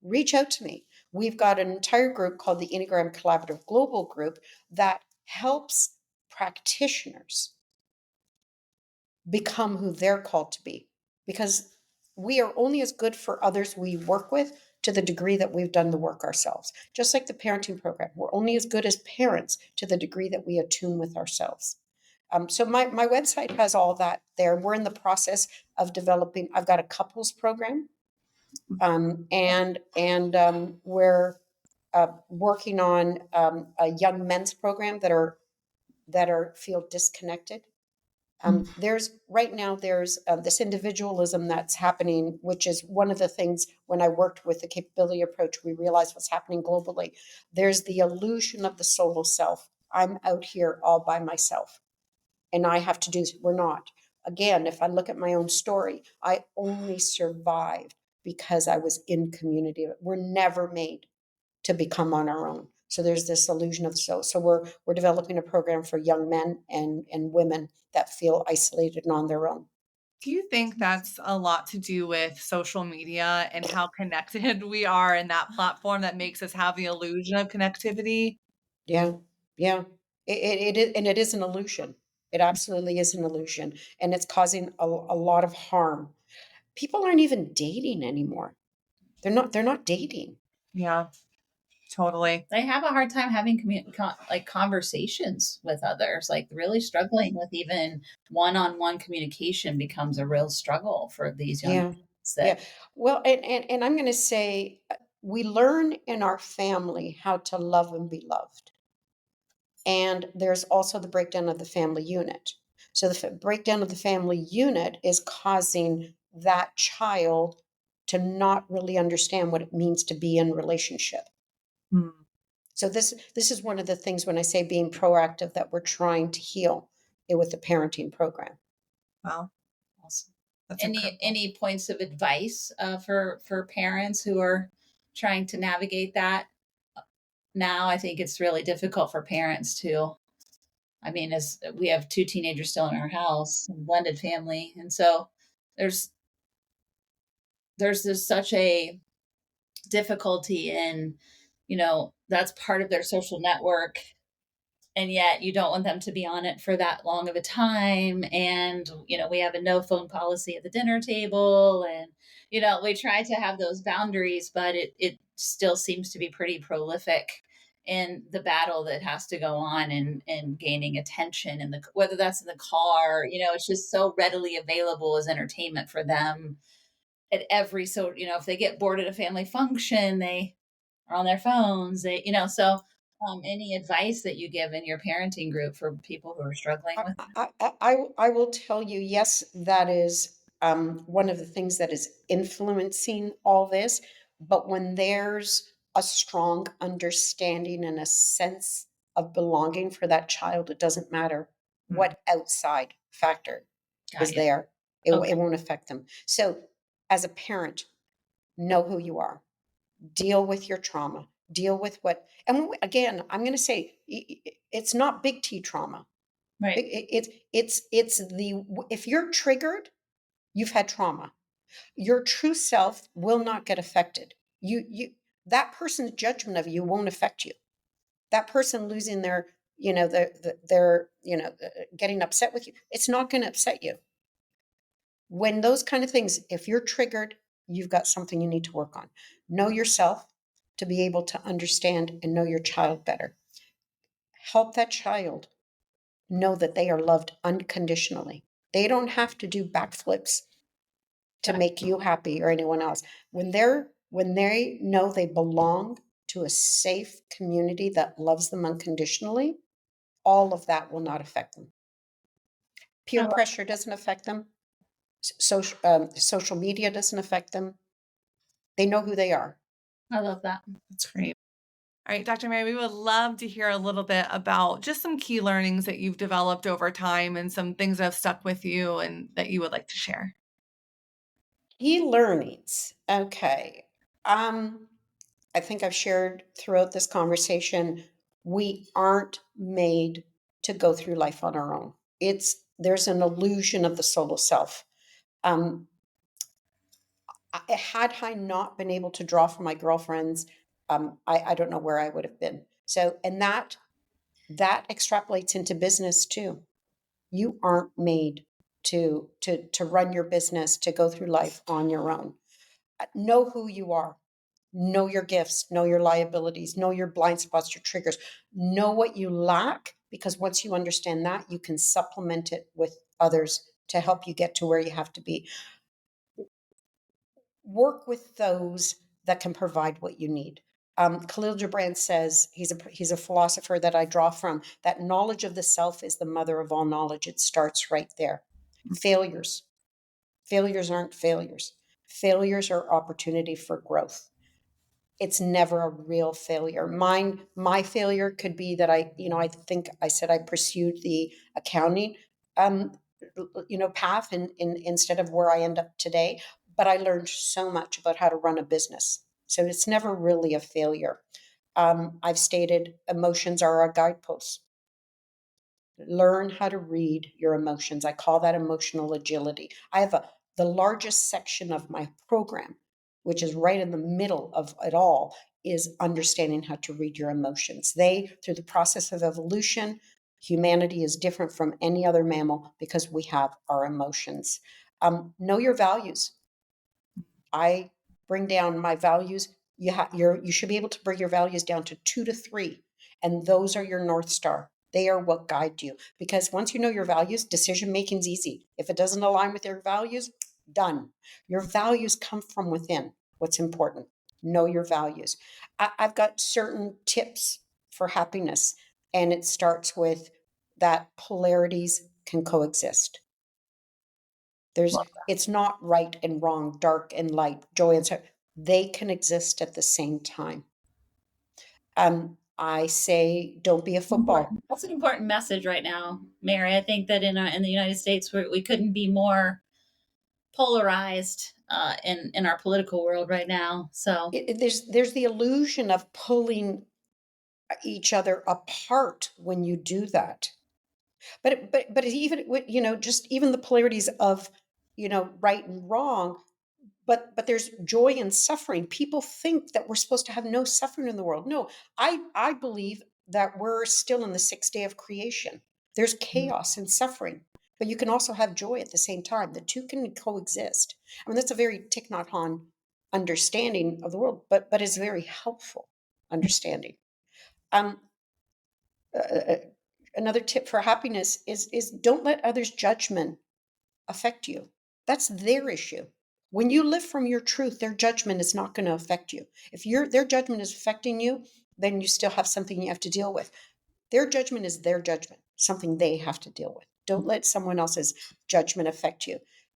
reach out to me. We've got an entire group called the Enneagram Collaborative Global Group that helps practitioners become who they're called to be, because we are only as good for others we work with to the degree that we've done the work ourselves. Just like the parenting program, we're only as good as parents to the degree that we attune with ourselves. So my website has all that there. We're in the process of developing. I've got a couples program, and we're working on a young men's program that are feel disconnected. There's right now there's this individualism that's happening, which is one of the things when I worked with the capability approach, we realized what's happening globally. There's the illusion of the solo self. I'm out here all by myself and I have to do, we're not. Again, if I look at my own story, I only survived because I was in community. We're never made to become on our own. So there's this illusion of so we're developing a program for young men and women that feel isolated and on their own. Do you think that's a lot to do with social media and how connected we are in that platform that makes us have the illusion of connectivity? Yeah, yeah. It is, and it is an illusion. It absolutely is an illusion, and it's causing a lot of harm. People aren't even dating anymore. They're not dating. Yeah, totally. They have a hard time having like conversations with others, like really struggling with even one-on-one communication becomes a real struggle for these young Yeah. kids Yeah. that Well, and I'm going to say we learn in our family how to love and be loved. And there's also the breakdown of the family unit. So the breakdown of the family unit is causing that child to not really understand what it means to be in relationship. Mm, So this is one of the things when I say being proactive that we're trying to heal it with the parenting program. wow, awesome. that's Any incredible. points of advice for parents who are trying to navigate that now? I think it's really difficult for parents to. I mean, as we have two teenagers still in our house, a blended family, and so there's there's such a difficulty in, that's part of their social network, and yet you don't want them to be on it for that long of a time. And we have a no phone policy at the dinner table, and we try to have those boundaries, but it still seems to be pretty prolific in the battle that has to go on and gaining attention in the whether that's in the car. It's just so readily available as entertainment for them at every. So if they get bored at a family function, they are on their phones. Any advice that you give in your parenting group for people who are struggling I, with I will tell you, yes, that is one of the things that is influencing all this. But when there's a strong understanding and a sense of belonging for that child, it doesn't matter Mm, what outside factor got is you? there, Okay. it won't affect them. So, as a parent, know who you are, deal with your trauma, deal with what, and again, I'm going to say it's not big T trauma. Right. It's the if you're triggered, you've had trauma. Your true self will not get affected. You that person's judgment of you won't affect you. That person losing their their getting upset with you, it's not going to upset you. When those kind of things, if you're triggered, you've got something you need to work on. Know yourself to be able to understand and know your child better. Help that child know that they are loved unconditionally. They don't have to do backflips to Got make you happy or anyone else. When they know they belong to a safe community that loves them unconditionally, all of that will not affect them. I Peer love pressure doesn't affect them. Social media doesn't affect them. They know who they are. I love that. that's great. All right, Dr. Mary, we would love to hear a little bit about just some key learnings that you've developed over time and some things that have stuck with you and that you would like to share. E-learnings. Okay. I think I've shared throughout this conversation, we aren't made to go through life on our own. There's an illusion of the solo self. Um, had I not been able to draw from my girlfriends, I don't know where I would have been. So, and that extrapolates into business too. You aren't made to run your business, to go through life on your own. Know who you are. Know your gifts, know your liabilities, know your blind spots, your triggers, know what you lack, because once you understand that, you can supplement it with others to help you get to where you have to be. Work with those that can provide what you need. Khalil Gibran says, he's a philosopher that I draw from, that knowledge of the self is the mother of all knowledge. It starts right there. Failures. Failures aren't failures. Failures are opportunity for growth. It's never a real failure. My failure could be that I think I said I pursued the accounting um path instead of where I end up today, but I learned so much about how to run a business. So it's never really a failure. I've stated emotions are our guideposts. Learn how to read your emotions. I call that emotional agility. I have the largest section of my program, which is right in the middle of it all, is understanding how to read your emotions. Through the process of evolution, Humanity is different from any other mammal because we have our emotions. Know your values. I bring down my values. You should be able to bring your values down to 2 to 3, and those are your North Star. They are what guide you. Because once you know your values, decision making is easy. If it doesn't align with your values, done. Your values come from within. What's important? Know your values. I've got certain tips for happiness, and it starts with that polarities can coexist. It's not right and wrong, dark and light, joy and sorrow. They can exist at the same time. I say, don't be a football. That's an important message right now, Mary. I think that in the United States, we couldn't be more polarized in our political world right now. So There's the illusion of pulling each other apart when you do that. But even just even the polarities of right and wrong. But there's joy and suffering. People think that we're supposed to have no suffering in the world. No, I believe that we're still in the 6th day of creation. There's chaos and suffering, but you can also have joy at the same time. The two can coexist. I mean, that's a very Thich Nhat Hanh understanding of the world, but it's very helpful understanding. Um, uh, uh, Another tip for happiness is don't let others' judgment affect you. That's their issue. When you live from your truth, their judgment is not going to affect you. If their judgment is affecting you, then you still have something you have to deal with. Their judgment is their judgment, something they have to deal with. Don't let someone else's judgment affect you.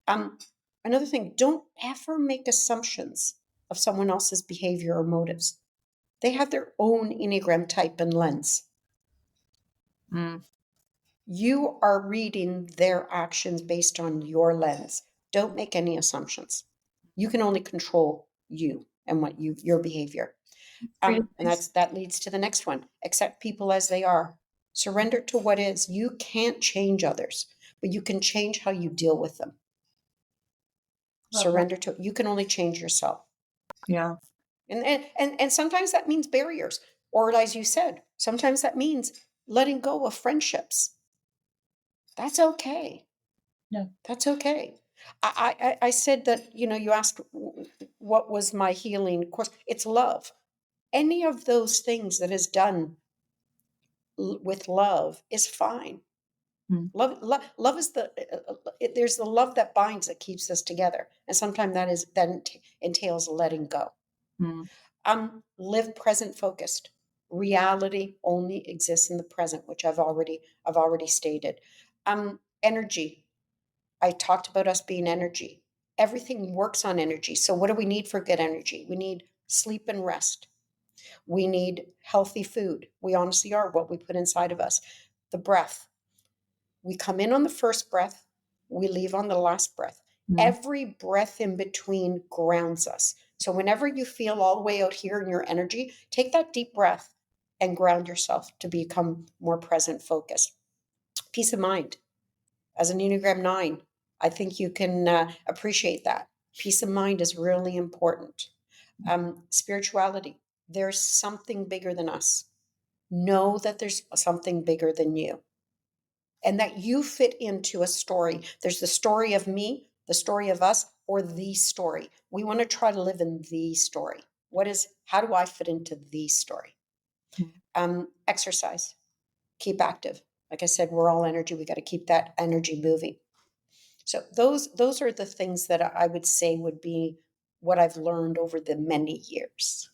Um, Another thing, don't ever make assumptions of someone else's behavior or motives. They have their own Enneagram type and lens. Mm. You are reading their actions based on your lens. Don't make any assumptions. You can only control you and your behavior. And that leads to the next one. Accept people as they are. Surrender to what is. You can't change others, but you can change how you deal with them. Surrender to it. You can only change yourself. Yeah. And sometimes that means barriers. Or as you said, sometimes that means letting go of friendships. That's okay. No. That's okay. I said that, you asked what was my healing course. It's love. Any of those things that is done with love is fine. Love is there's the love that binds, that keeps us together. And sometimes that entails letting go. Live present focused. Reality only exists in the present, which I've already stated. Energy. I talked about us being energy. Everything works on energy. So what do we need for good energy? We need sleep and rest. We need healthy food. We honestly are what we put inside of us. The breath. We come in on the first breath. We leave on the last breath. Every breath in between grounds us. So whenever you feel all the way out here in your energy, take that deep breath and ground yourself to become more present focused. Peace of mind. As an Enneagram 9, I think you can appreciate that. Peace of mind is really important. Spirituality. There's something bigger than us. Know that there's something bigger than you and that you fit into a story. There's the story of me, the story of us, or the story. We want to try to live in the story. How do I fit into the story? Exercise. Keep active. Like I said, we're all energy. We got to keep that energy moving. So those are the things that I would say would be what I've learned over the many years.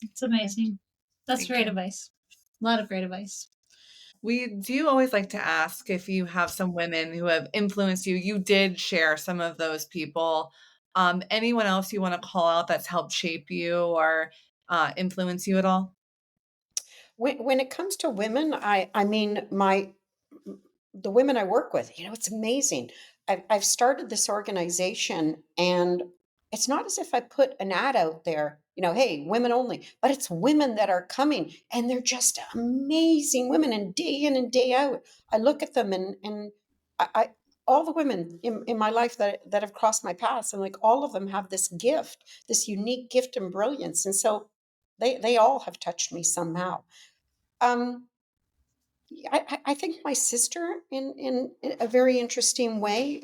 It's amazing. That's great advice. A lot of great advice. We do always like to ask if you have some women who have influenced you. You did share some of those people. Anyone else you want to call out that's helped shape you or influence you at all? When it comes to women, I mean the women I work with, it's amazing. I've started this organization, and it's not as if I put an ad out there, hey, women only, but it's women that are coming, and they're just amazing women, and day in and day out, I look at them, and I all the women in my life that have crossed my path, and like all of them have this gift, this unique gift and brilliance, and so they all have touched me somehow. Um, I think my sister in a very interesting way.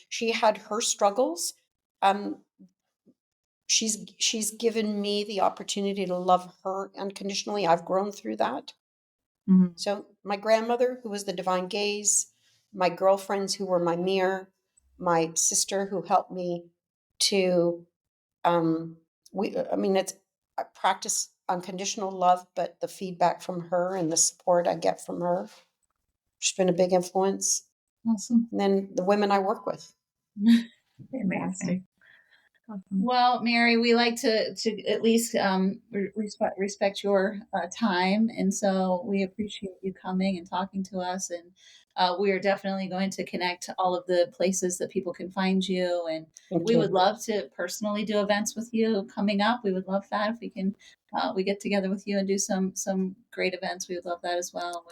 She had her struggles. Um, she's given me the opportunity to love her unconditionally. I've grown through that. Mhm. So my grandmother, who was the divine gaze, my girlfriends who were my mirror, my sister who helped me to I mean, it's I practice unconditional love, but the feedback from her and the support I get from her, she's been a big influence. Awesome. And then the women I work with. Fantastic. Awesome. Well, Mary, we like to at least respect your time, and so we appreciate you coming and talking to us. And we are definitely going to connect all of the places that people can find you. And Thank we would you. love to personally do events with you coming up. We would love that if we can. We get together with you and do some great events. We would love that as well.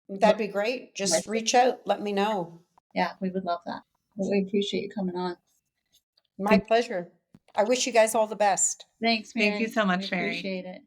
That'd be great. Just reach out. Let me know. Yeah, we would love that. We appreciate you coming on. My pleasure. I wish you guys all the best. Thanks, Mary. Thank you so much, We Mary. appreciate it.